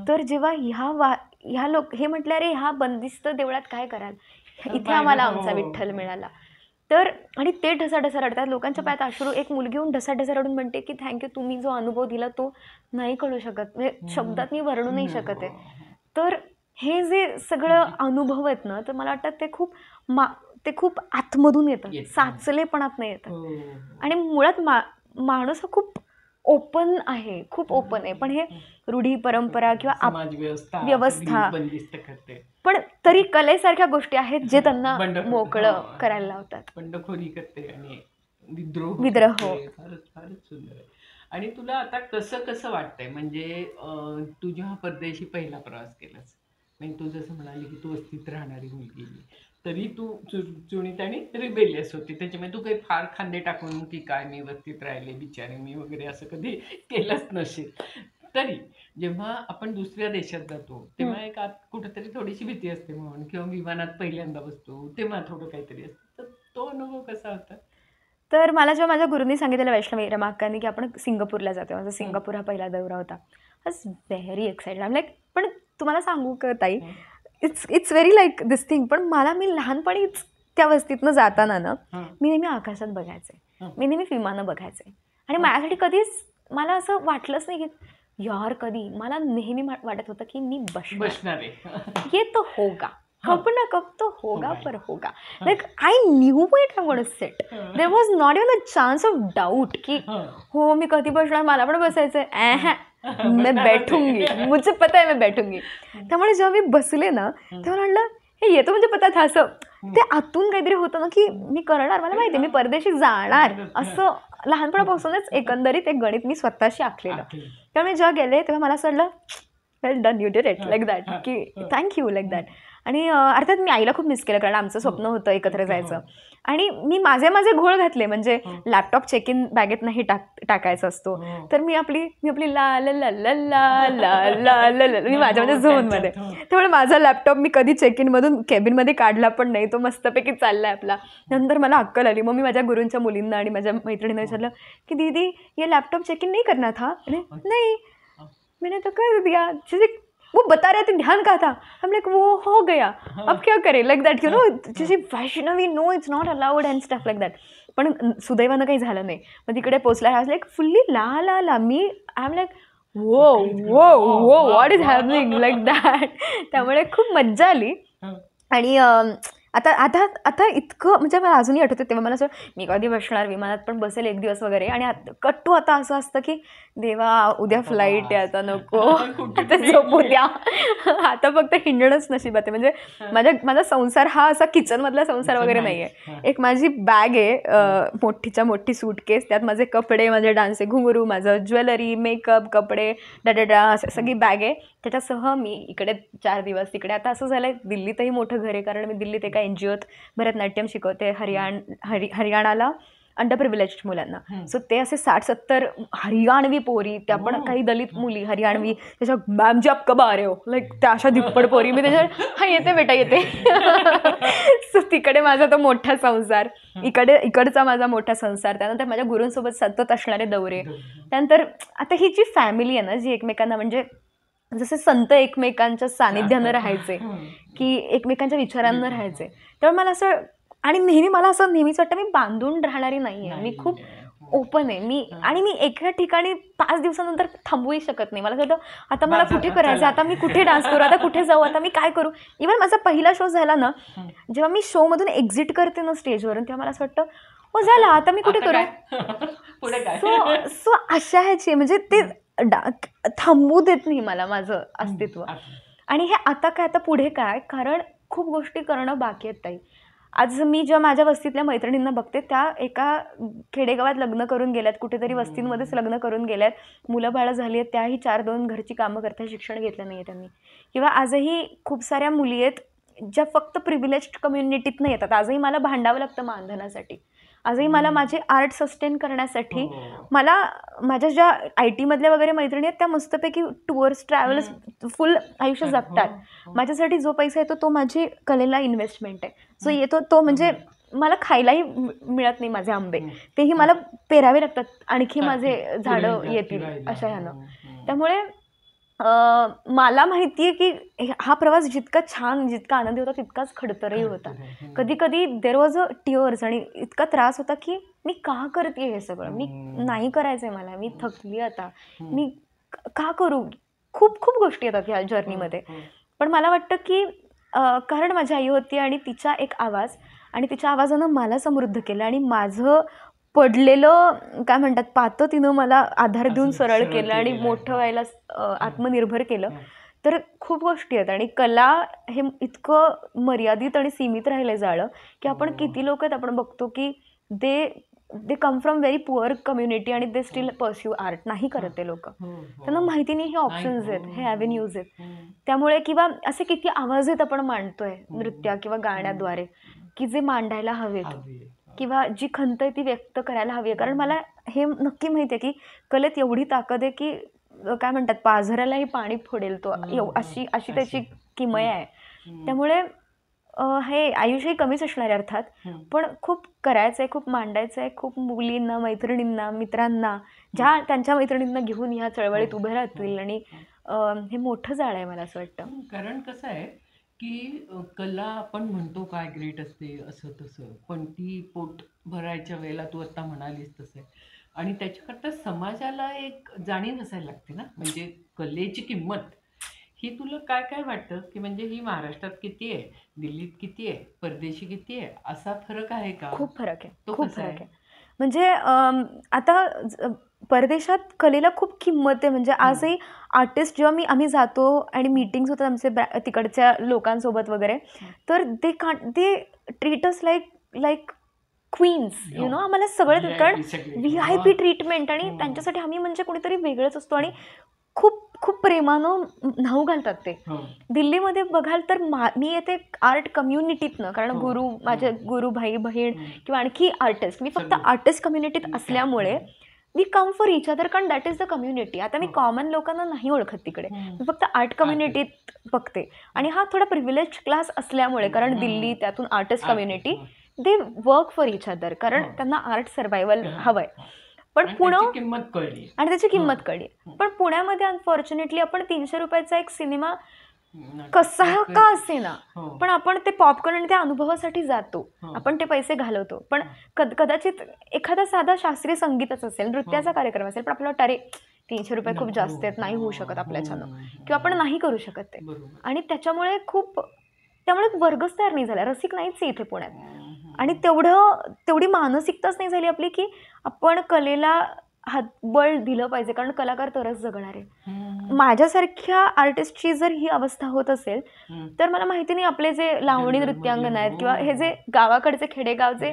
तर जेव्हा ह्या लोक हे म्हटले अरे ह्या बंदिस्त देवळात काय कराल, इथे आम्हाला आमचा विठ्ठल मिळाला. तर आणि ते ढसाढसा रडतात, लोकांच्या पायात अश्रू. एक मुलगी येऊन ढसाढसा रडून म्हणते की थँक्यू, तुम्ही जो अनुभव दिला तो नाही कळू शकत, म्हणजे शब्दात मी वर्णू नाही शकत आहे. तर हे जे सगळं अनुभव आहेत ना, तर मला वाटतं ते खूप आतमधून येतं, साचलेपणात नाही येतं. आणि मुळात माणूस हा खूप ओपन आहे, खूप ओपन आहे. पण हे रूढी परंपरा किंवा व्यवस्था पण तरी कलेसारख्या गोष्टी आहेत जे त्यांना मोकळं करायला लावतात. बंडखोरी करते आणि विद्रोह. फारच सुंदर आहे. आणि तुला आता कसं वाटतंय, म्हणजे तू जेव्हा परदेशी पहिला प्रवास केलास, म्हणजे तू जसं म्हणाली की तू वस्तीत राहणारी मुलगी, तरी तू चुणीत आणि रिबेलियस होती. त्याच्यामुळे तू काही फार खांदे टाकून की काय मी वस्तीत राहिले बिचारे मी वगैरे असं कधी केलंच नसेल. तरी जेव्हा आपण दुसऱ्या देशात जातो तेव्हा एक कुठेतरी थोडीशी भीती असते म्हणून, किंवा विमानात पहिल्यांदा बसतो तेव्हा थोडं काहीतरी असतं. तर तो अनुभव कसा होता? तर मला जेव्हा माझ्या गुरूंनी सांगितलेलं वैष्णवी रमाकांनी की आपण सिंगापूरला जातो, माझा सिंगापूर हा पहिला दौरा होता. Was very excited. I like, पण तुम्हाला सांगू का ताई, it's very like this thing. पण मी लहानपणीच त्या वस्तीतनं जाताना ना, मी नेहमी आकाशात बघायचे, मी नेहमी विमानं बघायचे. आणि माझ्यासाठी कधीच मला असं वाटलंच नाही की यार कधी, मला नेहमी वाटत होतं की मी बसणार आहे, ये तो होगा, कब ना कब तो होगा पर होगा. Like I knew it I gonna set. There was not even a chance of doubt की हो मी कधी बसणार, मला पण बसायचंय, मैं बैठूंगी, मुझे पता है मैं बैठूंगी. त्यामुळे जेव्हा मी बसले ना तेव्हा म्हणलं हे येतो म्हणजे पता था, असं ते आतून काहीतरी होतं ना की मी करणार, मला माहिती आहे मी परदेशी जाणार, असं लहानपणापासूनच एकंदरीत एक गणित मी स्वतःशी आखलेलं. त्यामुळे जेव्हा गेले तेव्हा मला असं वाटलं well done, you did it, like that, की थँक्यू, लाईक दॅट. आणि अर्थात मी आईला खूप मिस केलं, कारण आमचं स्वप्न होतं एकत्र जायचं. आणि मी माझे घोळ घातले, म्हणजे लॅपटॉप चेक इन बॅगेत नाही टाकायचा असतो, तर मी आपली ला ला ला ला ला ला ला ला ला, मी माझ्या झोनमध्ये. त्यामुळे माझा लॅपटॉप मी कधी चेक इनमधून केबिनमध्ये काढला पण नाही, तो मस्तपैकी चाललाय आपला. नंतर मला अक्कल आली, मग मी माझ्या गुरूंच्या मुलींना आणि माझ्या मैत्रिणींना विचारलं की दीदी ये लॅपटॉप चेक इन नहीं करना था. नहीं, मैंने तो कर दिया, जैसे वो बता रहे थे ध्यान का था. हम लाइक वो हो गया, अब क्या करें, लाइक दॅट, यू नो, जैसे Vaishnavi no it's not allowed and stuff like that. पण सुदैवानं काही झालं नाही. मग तिकडे पोचला, आय लाईक फुल्ली ला ला ला, मी आय एम लाईक वो वो वो what is happening, like that. त्यामुळे खूप मज्जा आली. आणि आता आता आता इतकं म्हणजे मला अजूनही आठवतं, तेव्हा मला असं मी कधी बसणार विमानात, पण बसेल एक दिवस वगैरे. आणि कट्टू आता असं असतं की देवा उद्या फ्लाईट आहे, आता नको, आता झोपू द्या, आता फक्त हिंडणंच नशिबात आहे. म्हणजे माझा संसार हा असा किचनमधला संसार वगैरे नाही आहे. एक माझी बॅग आहे, मोठीच्या मोठी सूटकेस, त्यात माझे कपडे, माझे डान्सचे घुंगरू, माझं ज्वेलरी, मेकअप, कपडे, डाडा सगळी बॅग आहे. त्याच्यासह मी इकडे 4 दिवस, तिकडे. आता असं झालं आहे दिल्लीतही मोठं घर आहे, कारण मी दिल्लीत एका NGOत भरतनाट्यम शिकवते हरियाणाला अंडर प्रिव्हिलेज्ड मुलांना. सो ते असे 60-70 हरियाणवी पोरी, त्या पण काही दलित मुली हरियाणवी, त्याच्या मॅम जी आप कब आ रहे हो, लाईक त्या अशा धिप्पड पोरी. मी त्याच्या हा येते बेटा येते. सो तिकडे माझा तो मोठा संसार, इकडचा माझा मोठा संसार. त्यानंतर माझ्या गुरूंसोबत सतत असणारे दौरे. त्यानंतर आता ही जी फॅमिली आहे ना, जी एकमेकांना म्हणजे जसे संत एकमेकांच्या सानिध्यानं राहायचे, की एकमेकांच्या विचारांना राहायचे, तेव्हा मला असं, आणि नेहमी मला असं नेहमीच वाटतं मी बांधून राहणारी नाही आहे, मी खूप ओपन आहे. आणि मी एका ठिकाणी 5 दिवसानंतर थांबवूही शकत नाही. मला असं वाटतं आता मला कुठे करायचं, आता मी कुठे डान्स करू, आता कुठे जाऊ, आता मी काय करू. इव्हन माझा पहिला शो झाला ना, जेव्हा मी शोमधून एक्झिट करते ना स्टेजवरून, तेव्हा मला असं वाटतं हो झाला, आता मी कुठे करू. सो अशा ह्याची म्हणजे ते थांबू देत नाही मला माझं अस्तित्व. आणि हे आता काय, आता पुढे काय, कारण खूप गोष्टी करणं बाकी आहेत ताई. आज मी जेव्हा माझ्या वस्तीतल्या मैत्रिणींना बघते, त्या एका खेडेगावात लग्न करून गेल्यात, कुठेतरी वस्तींमध्येच लग्न करून गेल्यात, मुलं बाळं झाली आहेत, त्याही 4-2 घरची कामं करतात, शिक्षण घेतलं नाही आहे त्यांनी. किंवा आजही खूप साऱ्या मुली आहेत ज्या फक्त प्रिव्हिलेज्ड कम्युनिटीतनं येतात. आजही मला भांडावं लागतं मानधनासाठी, आजही मला माझे आर्ट सस्टेन करण्यासाठी. मला माझ्या ज्या IT मधल्या वगैरे मैत्रिणी आहेत, त्या मस्तपैकी टूर्स, ट्रॅव्हल्स, फुल आयुष्य जगतात. माझ्यासाठी जो पैसा येतो तो माझी कलेला इन्व्हेस्टमेंट आहे. जो येतो तो म्हणजे मला खायलाही मिळत नाही माझे आंबे, तेही मला पेरावे लागतात, आणखी माझे झाडं येतील अशा ह्यानं. त्यामुळे मला माहिती आहे की हा प्रवास जितका छान, जितका आनंदी होता, तितकाच खडतरही होता. कधी कधी देर वॉज अ टिअर्स, आणि इतका त्रास होता की मी का करते हे सगळं, मी नाही करायचं आहे मला, मी थकली आता, मी का करू. खूप खूप गोष्टी येतात ह्या जर्नीमध्ये. पण मला वाटतं की कारण माझी आई होती, आणि तिचा एक आवाज, आणि तिच्या आवाजानं मला समृद्ध केलं, आणि माझं पडलेलं काय म्हणतात पातं तिनं मला आधार देऊन सरळ केलं, आणि मोठं व्हायला आत्मनिर्भर केलं. तर खूप गोष्टी आहेत. आणि कला हे इतकं मर्यादित आणि सीमित राहिलं जाळं, की आपण किती लोक आहेत आपण बघतो की they come from very poor community, आणि दे स्टील पर्स्यू आर्ट. नाही करत ते लोक, त्यांना माहिती नाही हे ऑप्शन्स आहेत, हे ॲव्हेन्यूज आहेत. त्यामुळे किंवा असे किती आवाज आहेत आपण मांडतोय नृत्य किंवा गाण्याद्वारे, की जे मांडायला हवेत, किंवा जी खंत आहे ती व्यक्त करायला हवी आहे. कारण मला हे नक्की माहिती आहे की कलेत एवढी ताकद आहे की काय म्हणतात पाझरालाही पाणी फोडेल तो, अशी त्याची किमया आहे. त्यामुळे हे आयुष्यही कमीच असणार आहे अर्थात, पण खूप करायचं आहे, खूप मांडायचं आहे. खूप मुलींना, मैत्रिणींना, मित्रांना, ज्या त्यांच्या मैत्रिणींना घेऊन ह्या चळवळीत उभे राहतील, आणि हे मोठं जाळ आहे मला असं वाटतं. कारण कसं आहे की कला आपण म्हणतो काय ग्रेट असते असं तसं, पण ती पोट भरायच्या वेळेला तू आता म्हणालीस तसं, आणि त्याच्याकरता समाजाला एक जाणीव असायला लागते ना, म्हणजे कलेची किंमत ही. तुला काय काय वाटतं की म्हणजे ही महाराष्ट्रात किती आहे, दिल्लीत किती आहे, परदेशी किती आहे, असा फरक आहे का? खूप फरक आहे, खूप फरक आहे. म्हणजे आता परदेशात कलेला खूप किंमत आहे. म्हणजे आजही आर्टिस्ट जेव्हा आम्ही जातो आणि मीटिंग्स होतात आमचे तिकडच्या लोकांसोबत वगैरे, तर ते treat us like queens, you know. आम्हाला सगळं, कारण VIP ट्रीटमेंट, आणि त्यांच्यासाठी आम्ही म्हणजे कोणीतरी वेगळंच असतो. आणि खूप खूप प्रेमानं न्हाऊ घालतात ते. हो. दिल्लीमध्ये बघाल तर मी येते आर्ट कम्युनिटीतनं, कारण हो. गुरु, माझे गुरु भाई बहीण किंवा आणखी आर्टिस्ट, मी फक्त सगळे. आर्टिस्ट कम्युनिटीत असल्यामुळे we come for each other, कारण दॅट इज द कम्युनिटी. आता मी कॉमन लोकांना नाही ओळखत तिकडे, मी फक्त आर्ट कम्युनिटीत बघते. आणि हा थोडा प्रिव्हिलेज क्लास असल्यामुळे, कारण दिल्ली त्यातून artist community, they work for each other, कारण त्यांना आर्ट सर्वायवल हवंय. पण पुणे किंमत कळली आणि त्याची किंमत कळली. पण पुण्यामध्ये अनफॉर्च्युनेटली आपण 300 रुपयाचा एक सिनेमा कसा का असेना, पण आपण ते पॉपकॉर्न आणि त्या अनुभवासाठी जातो, आपण ते पैसे घालवतो. पण कदाचित एखादा साधा शास्त्रीय संगीतच असेल, नृत्याचा कार्यक्रम असेल, पण आपल्याला अरे 300 रुपये खूप जास्त आहेत, नाही होऊ शकत आपल्याच्यानं, किंवा आपण नाही करू शकत ते. आणि त्याच्यामुळे वर्गच तयार नाही झाला, रसिक नाहीच आहे इथे पुण्यात. आणि तेवढी मानसिकताच नाही झाली आपली की आपण कलेला हातबळ दिलं पाहिजे, कारण कलाकार तरच जगणार आहे. माझ्यासारख्या आर्टिस्टची जर ही अवस्था होत असेल तर मला माहिती नाही आपले जे लावणी नृत्यांगन आहेत किंवा हे जे गावाकडचे खेडेगावचे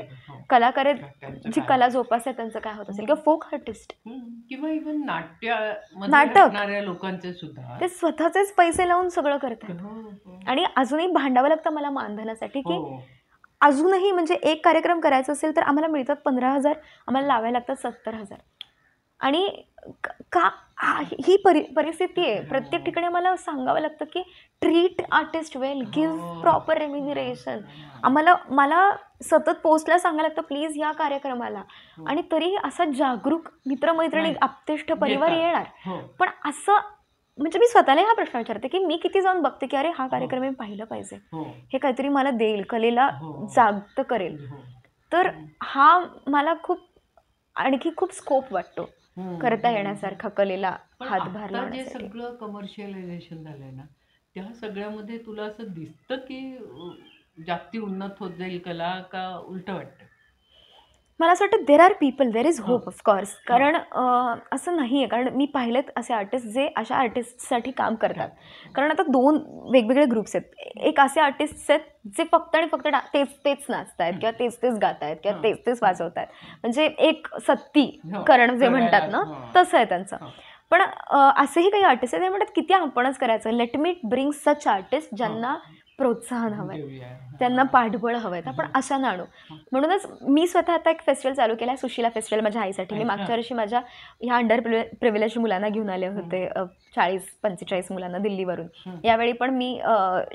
कलाकार आहेत जी कला जोपासतात त्यांचं काय होत असेल, किंवा फोक आर्टिस्ट किंवा इव्हन नाटक लोकांचे सुद्धा ते स्वतःचेच पैसे लावून सगळं करतात. आणि अजूनही भांडावं लागतं मला मानधनासाठी, की अजूनही म्हणजे एक कार्यक्रम करायचा असेल तर आम्हाला मिळतात 15,000, आम्हाला लावायला लागतात 70,000. आणि का ही परिस्थिती आहे प्रत्येक ठिकाणी. मला सांगावं लागतं की ट्रीट आर्टिस्ट वेल, गिव्ह प्रॉपर रेम्युनरेशन. मला सतत पोस्टला सांगायला लागतं प्लीज या कार्यक्रमाला, आणि तरीही असा जागरूक मित्रमैत्रिणी आप्तेष्ट परिवार येणार. पण असं म्हणजे मी स्वतःला हा प्रश्न विचारते की मी किती जाऊन बघते की अरे हा कार्यक्रम मी पाहिलं पाहिजे, हे काहीतरी मला देईल, कलेला जागत करेल. तर हा मला आणखी खूप स्कोप वाटतो करता येण्यासारखा कलेला हातभार लावण्यासाठी. जे सगळं कमर्शियलायझेशन झालंय ना, त्या सगळ्यामध्ये तुला असं दिसतं की जास्ती उन्नत होत जाईल कला, का उलट वाटतं? मला असं वाटतं there are people, there is hope of course. कारण असं नाही आहे, कारण मी पाहिलेत असे आर्टिस्ट जे अशा आर्टिस्टसाठी काम करतात. कारण आता 2 वेगवेगळे ग्रुप्स आहेत. एक असे आर्टिस्ट आहेत जे फक्त आणि फक्त तेच नाचत आहेत किंवा तेच गात आहेत किंवा तेच वाजवत आहेत, म्हणजे एक सत्तीकरण जे म्हणतात ना तसं आहे त्यांचं. पण असेही काही आर्टिस्ट आहेत ते म्हणतात किती आपणच करायचं, लेट मी ब्रिंग सच आर्टिस्ट ज्यांना प्रोत्साहन हवंय, त्यांना पाठबळ हवंय, आपण अशा आणू. म्हणूनच मी स्वतः आता एक फेस्टिवल चालू केला आहे, सुशीला फेस्टिवल, माझ्या आईसाठी. मी मागच्या वर्षी माझ्या ह्या अंडर प्रिव्हिलेज मुलांना घेऊन आले होते, 40-45 मुलांना दिल्लीवरून. यावेळी पण मी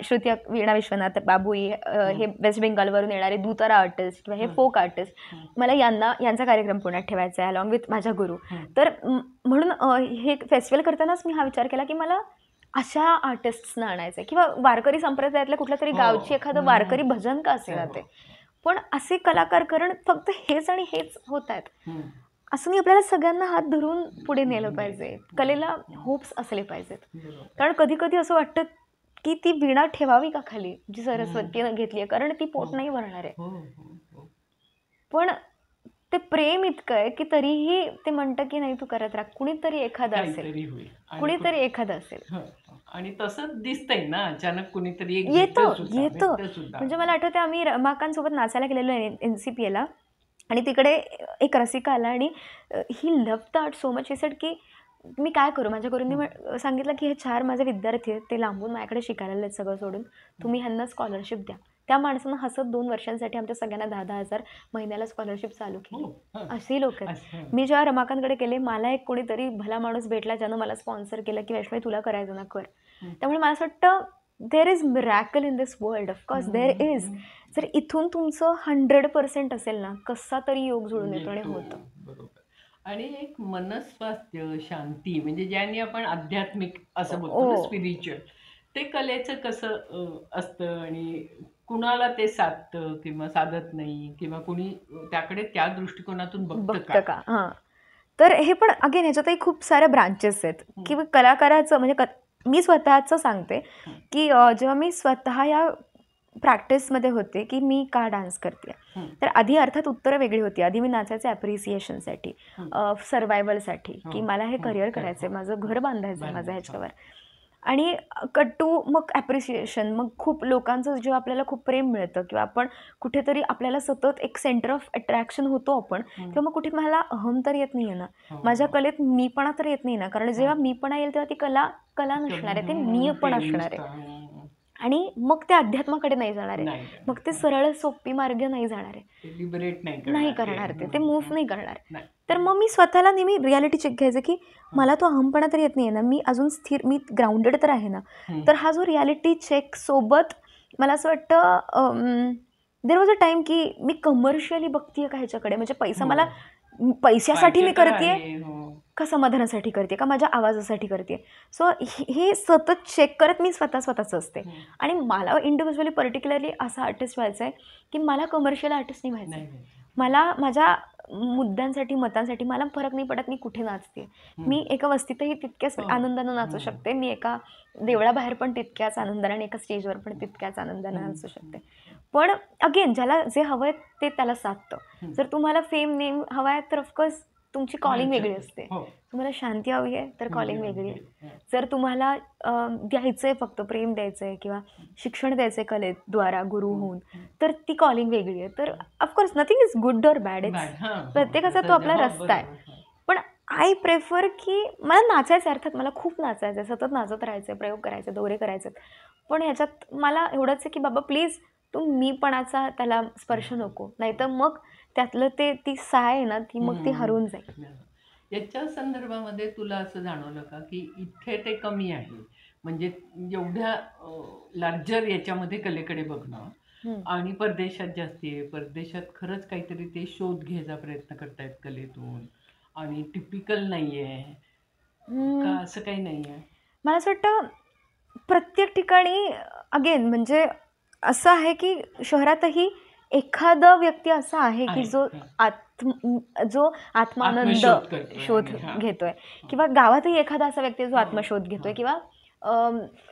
श्रुती वीणा विश्वनाथ बाबुई, हे वेस्ट बेंगॉलवरून येणारे दूतारा आर्टिस्ट किंवा हे फोक आर्टिस्ट, मला यांचा कार्यक्रम पुण्यात ठेवायचा आहे अलॉंग विथ माझ्या गुरु. तर म्हणून हे फेस्टिवल करतानाच मी हा विचार केला की मला अशा आर्टिस्टना आणायचं आहे, किंवा वारकरी संप्रदायातल्या कुठल्या तरी गावची एखादं वारकरी भजन का असेना ते, पण असे कलाकार, कारण फक्त हेच आणि हेच होत आहेत असं नाही. आपल्याला सगळ्यांना हात धरून पुढे नेलं पाहिजे, कलेला होप्स असले पाहिजेत. कारण कधी कधी असं वाटतं की ती वीणा ठेवावी का खाली जी सरस्वतीनं घेतली आहे, कारण ती पोट नाही भरणार आहे. पण ते प्रेम इतकं आहे की तरीही ते म्हणतं की नाही तू करत राहा, कुणीतरी एखादं असेल. आणि तसंच दिसतंय ना, अचानक कुणीतरी येतं. म्हणजे मला आठवतं आम्ही रमाकांतसोबत नाचायला गेलेलो NCPA, आणि तिकडे एक रसिका आला आणि he love the art so much. He said की मी काय करू, माझ्या गुरूंनी सांगितलं की हे 4 माझे विद्यार्थी आहेत, ते लांबून माझ्याकडे शिकायला आलेत सगळं सोडून, तुम्ही ह्यांना स्कॉलरशिप द्या. त्या माणसानं हसत 2 वर्षांसाठी आमच्या सगळ्यांना 10,000 महिन्याला स्कॉलरशिप चालू केली. अशी लोक आहेत. मी जेव्हा रमाकांतकडे गेले, मला एक कोणीतरी भला माणूस भेटला ज्यानं मला स्पॉन्सर केलं की वैष्णवी तुला करायचं ना कर. त्यामुळे मला असं वाटतं there is miracle in this world. Of course there is. जर इथून तुमचं 100% असेल ना, कसा तरी योग जुळून येतो आणि होतं. आणि एक मनस्वास्थ्य, शांती, म्हणजे ज्याने आपण आध्यात्मिक असं बोलतो, स्पिरिच्युअल, ते कलेचं कसं असतं आणि कुणाला ते साधतं किंवा साधत नाही, किंवा कुणी त्याकडे त्या दृष्टिकोनातून बघतं का? हां, तर हे पण अगेन ह्याच्यातही खूप साऱ्या ब्रांचेस आहेत की कलाकाराचं, म्हणजे मी स्वतःचं सांगते की जेव्हा मी स्वतः या प्रॅक्टिसमध्ये होते की मी का डान्स करते, तर आधी अर्थात उत्तरं वेगळी होती. आधी मी नाचायचे ॲप्रिसिएशनसाठी, सर्वायवलसाठी, की मला हे करिअर करायचं आहे, माझं घर बांधायचं आहे माझं ह्याच्यावर. आणि कट्टू मग ॲप्रिसिएशन, मग खूप लोकांचं जेव्हा आपल्याला खूप प्रेम मिळतं किंवा आपण कुठेतरी आपल्याला सतत एक सेंटर ऑफ अट्रॅक्शन होतो आपण, तेव्हा मग कुठे मला अहम तर येत नाही आहे ना, माझ्या कलेत मीपणा तर येत नाही ना, कारण जेव्हा मीपणा येईल तेव्हा ती कला नसणार आहे, ते मी पण असणार आहे. आणि मग ते अध्यात्माकडे नाही जाणार आहे, मग ते सरळ सोपी मार्ग नाही जाणार आहे, लिबरेट नाही करणार, ते मूव्ह नाही करणार. तर मग मी स्वतःला नेहमी रियालिटी चेक घ्यायचं की मला तो अहमपणा तर येत नाही आहे ना, मी अजून स्थिर, मी ग्राउंडेड तर आहे ना. तर हा जो रियालिटी चेक सोबत मला असं वाटतं देर वॉज अ टाईम की मी कमर्शियली बघतीये का ह्याच्याकडे, म्हणजे पैसा मला पैशासाठी मी करते का समाधानासाठी करते का माझ्या आवाजासाठी करते. सो हे सतत चेक करत मी स्वतःच असते. आणि मला इंडिव्हिज्युअली पर्टिक्युलरली असा आर्टिस्ट व्हायचा आहे की मला कमर्शियल आर्टिस्ट नाही व्हायचं आहे. मला माझ्या मुद्द्यांसाठी, मतांसाठी मला फरक नाही पडत मी कुठे नाचते. मी एका वस्तीतही तितक्याच आनंदानं नाचू शकते, मी एका देवळाबाहेर पण तितक्याच आनंदाने आणि एका स्टेजवर पण तितक्याच आनंदानं नाचू शकते. पण अगेन ज्याला जे हवं आहे ते त्याला साधतं. जर तुम्हाला फेम नेम हवा आहे तर ऑफकोर्स तुमची कॉलिंग वेगळी असते. तुम्हाला शांती हवी आहे तर कॉलिंग वेगळी आहे. जर तुम्हाला द्यायचं आहे, फक्त प्रेम द्यायचं आहे किंवा शिक्षण द्यायचं आहे कलेद्वारा गुरु होऊन, तर ती कॉलिंग वेगळी आहे. तर of course nothing is good or bad, प्रत्येकाचा तो आपला रस्ता आहे. पण आय प्रेफर की मला नाचायचं, अर्थात मला खूप नाचायचं आहे, सतत नाचत राहायचं आहे, प्रयोग करायचे, दौरे करायचे. पण ह्याच्यात मला एवढंच आहे की बाबा प्लीज तू मीपणाचा त्याला स्पर्श नको, नाहीतर मग त्यातलं ती साय आहे ना ती मग ती हरवून जाईल. याच्या संदर्भामध्ये तुला असं जाणवलं का की इथे ते कमी आहे, म्हणजे एवढ्या लार्जर याच्यामध्ये कलेकडे बघणं, आणि परदेशात जास्ती आहे, परदेशात खरंच काहीतरी ते शोध घ्यायचा प्रयत्न करतायत कलेतून आणि टिपिकल नाही आहे का, असं काही नाही आहे? मला असं वाटतं प्रत्येक ठिकाणी अगेन म्हणजे असं आहे की शहरातही एखादा व्यक्ती असा आहे की जो आत्मानंद शोध घेतोय, किंवा गावातही एखादा असा व्यक्ती जो आत्मशोध घेतोय, किंवा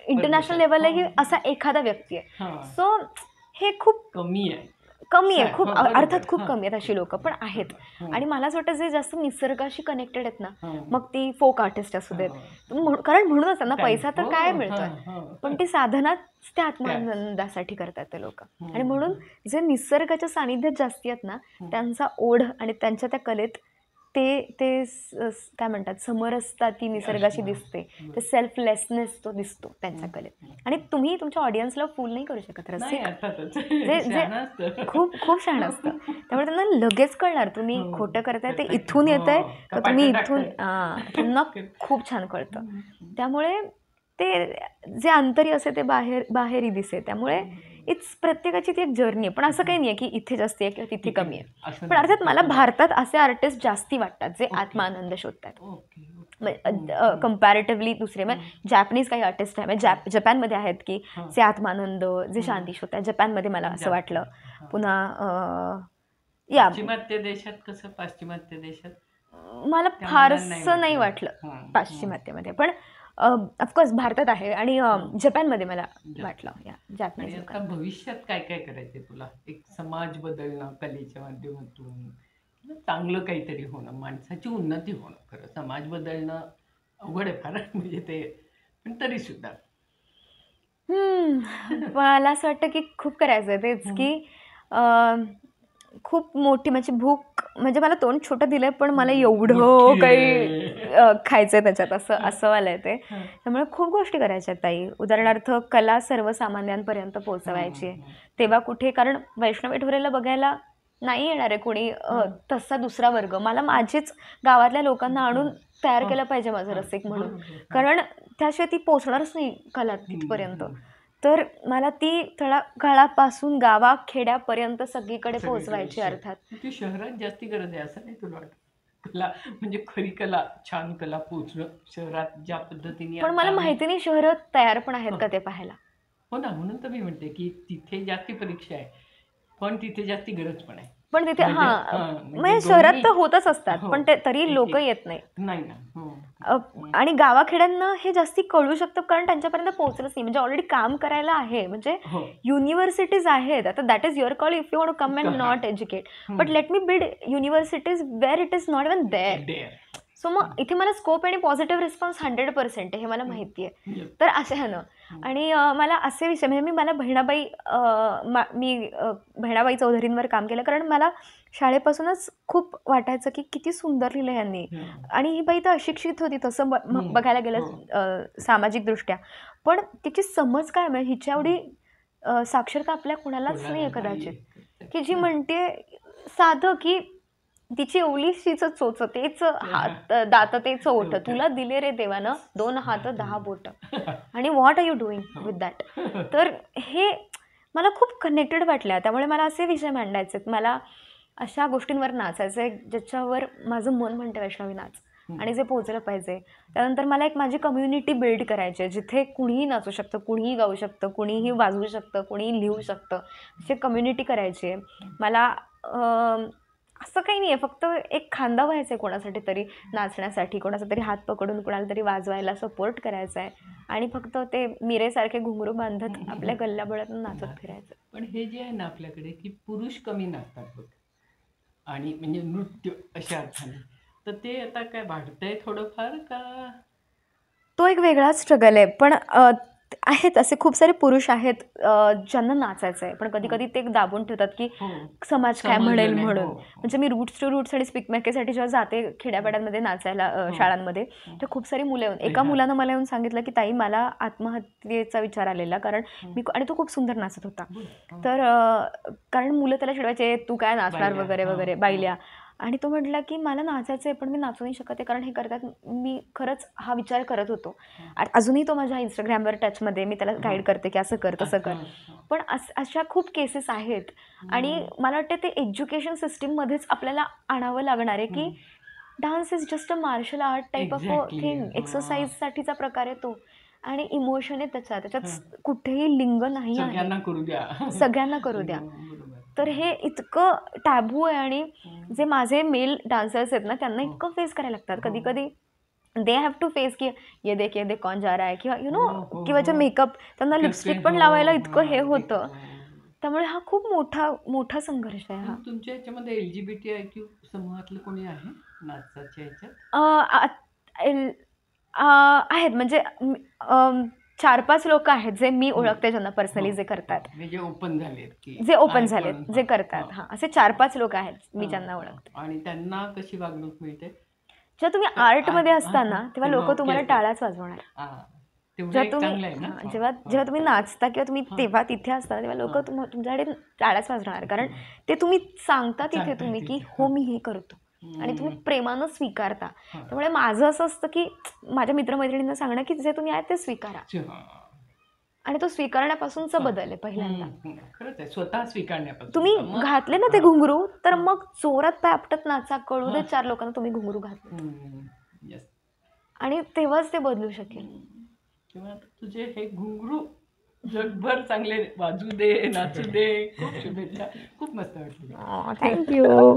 इंटरनॅशनल लेवललाही असा एखादा व्यक्ती आहे. सो हे खूप कमी आहे, खूप अर्थात खूप कमी आहेत अशी लोक, पण आहेत. आणि मला असं वाटतं जे जास्त निसर्गाशी कनेक्टेड आहेत ना, मग ती फोक आर्टिस्ट असू देत, कारण म्हणूनच त्यांना पैसा तर काय मिळतोय, पण ती साधनाच त्या आत्मानंदासाठी करतात ते लोक. आणि म्हणून जे निसर्गाच्या सानिध्यात जास्ती आहेत ना, त्यांचा ओढ आणि त्यांच्या त्या कलेत ते काय म्हणतात समरसता ती निसर्गाशी दिसते, ते सेल्फलेसनेस तो दिसतो त्यांच्या कलेत. आणि तुम्ही तुमच्या ऑडियन्सला फूल नाही करू शकत, जे खूप खूप छान असतं. त्यामुळे त्यांना लगेच कळणार तुम्ही खोटं करताय ते इथून येत आहे का तुम्ही इथून, त्यांना खूप छान कळतं. त्यामुळे ते जे आंतर्य असे ते बाहेरही दिसे. त्यामुळे इट्स प्रत्येकाची ती एक जर्नी आहे. पण असं काही नाही आहे की इथे जास्त आहे किंवा तिथे कमी आहे. पण अर्थात मला भारतात असे आर्टिस्ट जास्ती वाटतात जे आत्मानंद शोधतात कम्पॅरेटिव्हली दुसरे. म्हणजे जॅपनीज काही आर्टिस्ट आहे, म्हणजे जपानमध्ये आहेत की जे आत्मानंद, जे शांती शोधतात. जपानमध्ये मला असं वाटलं. पुन्हा पाश्चिमात्य देशात कसं, पाश्चिमात्य देशात मला फारसं नाही वाटलं पाश्चिमात्यमध्ये, पण ऑफकोर्स भारतात आहे आणि जपानमध्ये मला वाटलं. आणि आता भविष्यात काय काय करायचंय तुला? एक समाज बदलणं कलेच्या माध्यमातून, चांगलं काहीतरी होणं, माणसाची उन्नती होणं. खरं समाज बदलणं अवघड आहे फार, म्हणजे ते, पण तरी सुद्धा मला असं वाटतं की खूप करायचं आहे तेच की खूप मोठी माझी भूक, म्हणजे मला तोंड छोटं दिलंय पण मला एवढं काही खायचंय त्याच्यात, असं वालं आहे ते. त्यामुळे खूप गोष्टी करायच्या आहेत ताई. उदाहरणार्थ कला सर्वसामान्यांपर्यंत पोहोचवायची आहे. तेव्हा कुठे, कारण वैष्णवी ढोरेला बघायला नाही येणार आहे कोणी तसा दुसरा वर्ग. मला माझीच गावातल्या लोकांना आणून तयार केलं पाहिजे माझं रसिक म्हणून, कारण त्याशिवाय ती पोचणारच नाही कला तिथपर्यंत. तर मला ती तळागाळापासून गावाखेड्यापर्यंत सगळीकडे पोहोचवायची. अर्थात ती शहरात जास्ती गरज आहे असं नाही तुला वाटत? कला म्हणजे खरी कला, छान कला पोहोचणं शहरात ज्या पद्धतीने. पण मला माहिती नाही शहरात तयार पण आहेत का ते पाहायला. हो ना, म्हणून तर मी म्हणते की तिथे जास्ती परीक्षा आहे, पण तिथे जास्ती गरज पण आहे. पण तिथे म्हणजे शहरात तर होतच असतात, पण ते तरी लोक येत नाही. आणि गावाखेड्यांना हे जास्ती कळू शकतं कारण त्यांच्यापर्यंत पोहोचलंच नाही. म्हणजे ऑलरेडी काम करायला आहे, म्हणजे युनिव्हर्सिटीज आहेत. आता that is your call if you want to come and not educate, but let me build universities where it is not even there. So मग इथे मला स्कोप आणि पॉझिटिव्ह रिस्पॉन्स 100% हे मला माहिती आहे. तर असं ह्यानं आणि मला असे विषय म्हणजे मला बहिणाबाई चौधरींवर काम केलं, कारण मला शाळेपासूनच खूप वाटायचं की किती सुंदर लिहिलं यांनी. आणि ही बाई तर अशिक्षित होती तसं बघायला गेलं सामाजिकदृष्ट्या, पण तिची समज काय म्हणजे हिच्या एवढी साक्षरता आपल्या कुणालाच नाही आहे कदाचित, की जी म्हणते साधं की तिची ओलीशीच चोच तेच हात दात तेच ओठ तुला दिले रे देवानं 2 हात 10 बोट आणि what are you doing with that. तर हे मला खूप कनेक्टेड वाटल्या. त्यामुळे मला असे विषय मांडायचे, मला अशा गोष्टींवर नाचायचं आहे ज्याच्यावर माझं मन म्हणतं वैष्णवी नाच, आणि जे पोचलं पाहिजे. त्यानंतर मला एक माझी कम्युनिटी बिल्ड करायची आहे जिथे कुणीही नाचू शकतं, कुणीही गाऊ शकतं, कुणीही वाजवू शकतं, कुणीही लिहू शकतं, अशी कम्युनिटी करायची आहे मला. असं काही नाही आहे, फक्त एक खांदा व्हायचं आहे कोणासाठी तरी नाचण्यासाठी, कोणाचा तरी हात पकडून कोणाला तरी वाजवायला सपोर्ट करायचा आहे, आणि फक्त ते मिरेसारखे घुंगरू बांधत आपल्या गल्ल्याबोळातून नाचत फिरायचं. पण हे जे आहे ना आपल्याकडे की पुरुष कमी नाचतात बघ, आणि म्हणजे नृत्य अशा अर्थाने, तर ते आता काय वाढतंय थोडंफार का? तो एक वेगळाच स्ट्रगल आहे. पण आहेत असे खूप सारे पुरुष आहेत ज्यांना नाचायचं आहे, पण कधी कधी ते दाबून ठेवतात की समाज काय म्हणेल म्हणून. म्हणजे मी रूट्स टू रूट्स आणि स्पीक मॅकेसाठी जेव्हा जाते खेड्यापाड्यांमध्ये नाचायला शाळांमध्ये, तर खूप सारी मुलं येऊन, एका मुलानं मला येऊन सांगितलं की ताई मला आत्महत्येचा विचार आलेला, कारण मी, आणि तो खूप सुंदर नाचत होता. तर कारण मुलं त्याला चिडवायचे तू काय नाचणार वगैरे वगैरे बाईल्या, आणि तो म्हटला की मला नाचायचं आहे पण मी नाचू नाही शकत आहे, कारण हे करतात. मी खरंच हा विचार करत होतो. अजूनही तो माझ्या इंस्टाग्रामवर टचमध्ये, मी त्याला गाईड करते की असं कर तसं कर. पण अशा खूप केसेस आहेत, आणि मला वाटतं ते एज्युकेशन सिस्टीममध्येच आपल्याला आणावं लागणार आहे की dance is just a martial art type of a thing, एक्सरसाइजसाठीचा प्रकार आहे तो, आणि इमोशन आहे त्याच्यात कुठेही लिंग नाही आहे, सगळ्यांना करू द्या. तर हे इतकं टॅबू आहे, आणि जे माझे मेल डान्सर्स आहेत ना त्यांना इतकं फेस करायला लागतात कधी कधी. दे हॅव टू फेस की ये देख कौन जा रहा है, किंवा यु नो किंवा जे मेकअप, त्यांना लिपस्टिक पण लावायला इतकं हे होतं. त्यामुळे हा खूप मोठा संघर्ष आहे हा. तुमच्या याच्यामध्ये LGBTIQ समूहातलं कोणी आहे नाचाच्या याच्यात? आहेत म्हणजे 4-5 लोक आहेत जे मी ओळखते, ज्यांना पर्सनली जे करतात, जे ओपन झालेत, जे करतात. हा, असे 4-5 लोक आहेत मी ज्यांना ओळखते. आणि त्यांना कशी वागणूक मिळते? जेव्हा तुम्ही आर्टमध्ये असताना तेव्हा लोक तुम्हाला टाळाच वाजवणार. जेव्हा तुम्ही नाचता किंवा तुम्ही तेव्हा तिथे असता तेव्हा लोक तुमच्याकडे टाळाच वाजवणार, कारण ते तुम्ही सांगता तिथे तुम्ही की हो मी हे करतो, आणि तुम्ही प्रेमानं स्वीकारता. त्यामुळे माझं असं असतं की माझ्या मित्रमैत्रिणींना सांगणं की जे तुम्ही आहे ते स्वीकारा, आणि तो स्वीकारण्यापासूनचा बदल आहे पहिल्यांदा. स्वतः स्वीकारण्यापासून. तुम्ही घातले ना ते घुंगरू, तर मग जोरात पाय आपटत नाचा, कळू दे 4 लोकांना तुम्ही घुंगरू घातले, आणि तेव्हाच ते बदलू शकेल. किंवा तुझे हे घुंगरू जगभर चांगले वाजू दे, नाचू दे. खूप शुभेच्छा, खूप मस्त वाटलं. थँक्यू.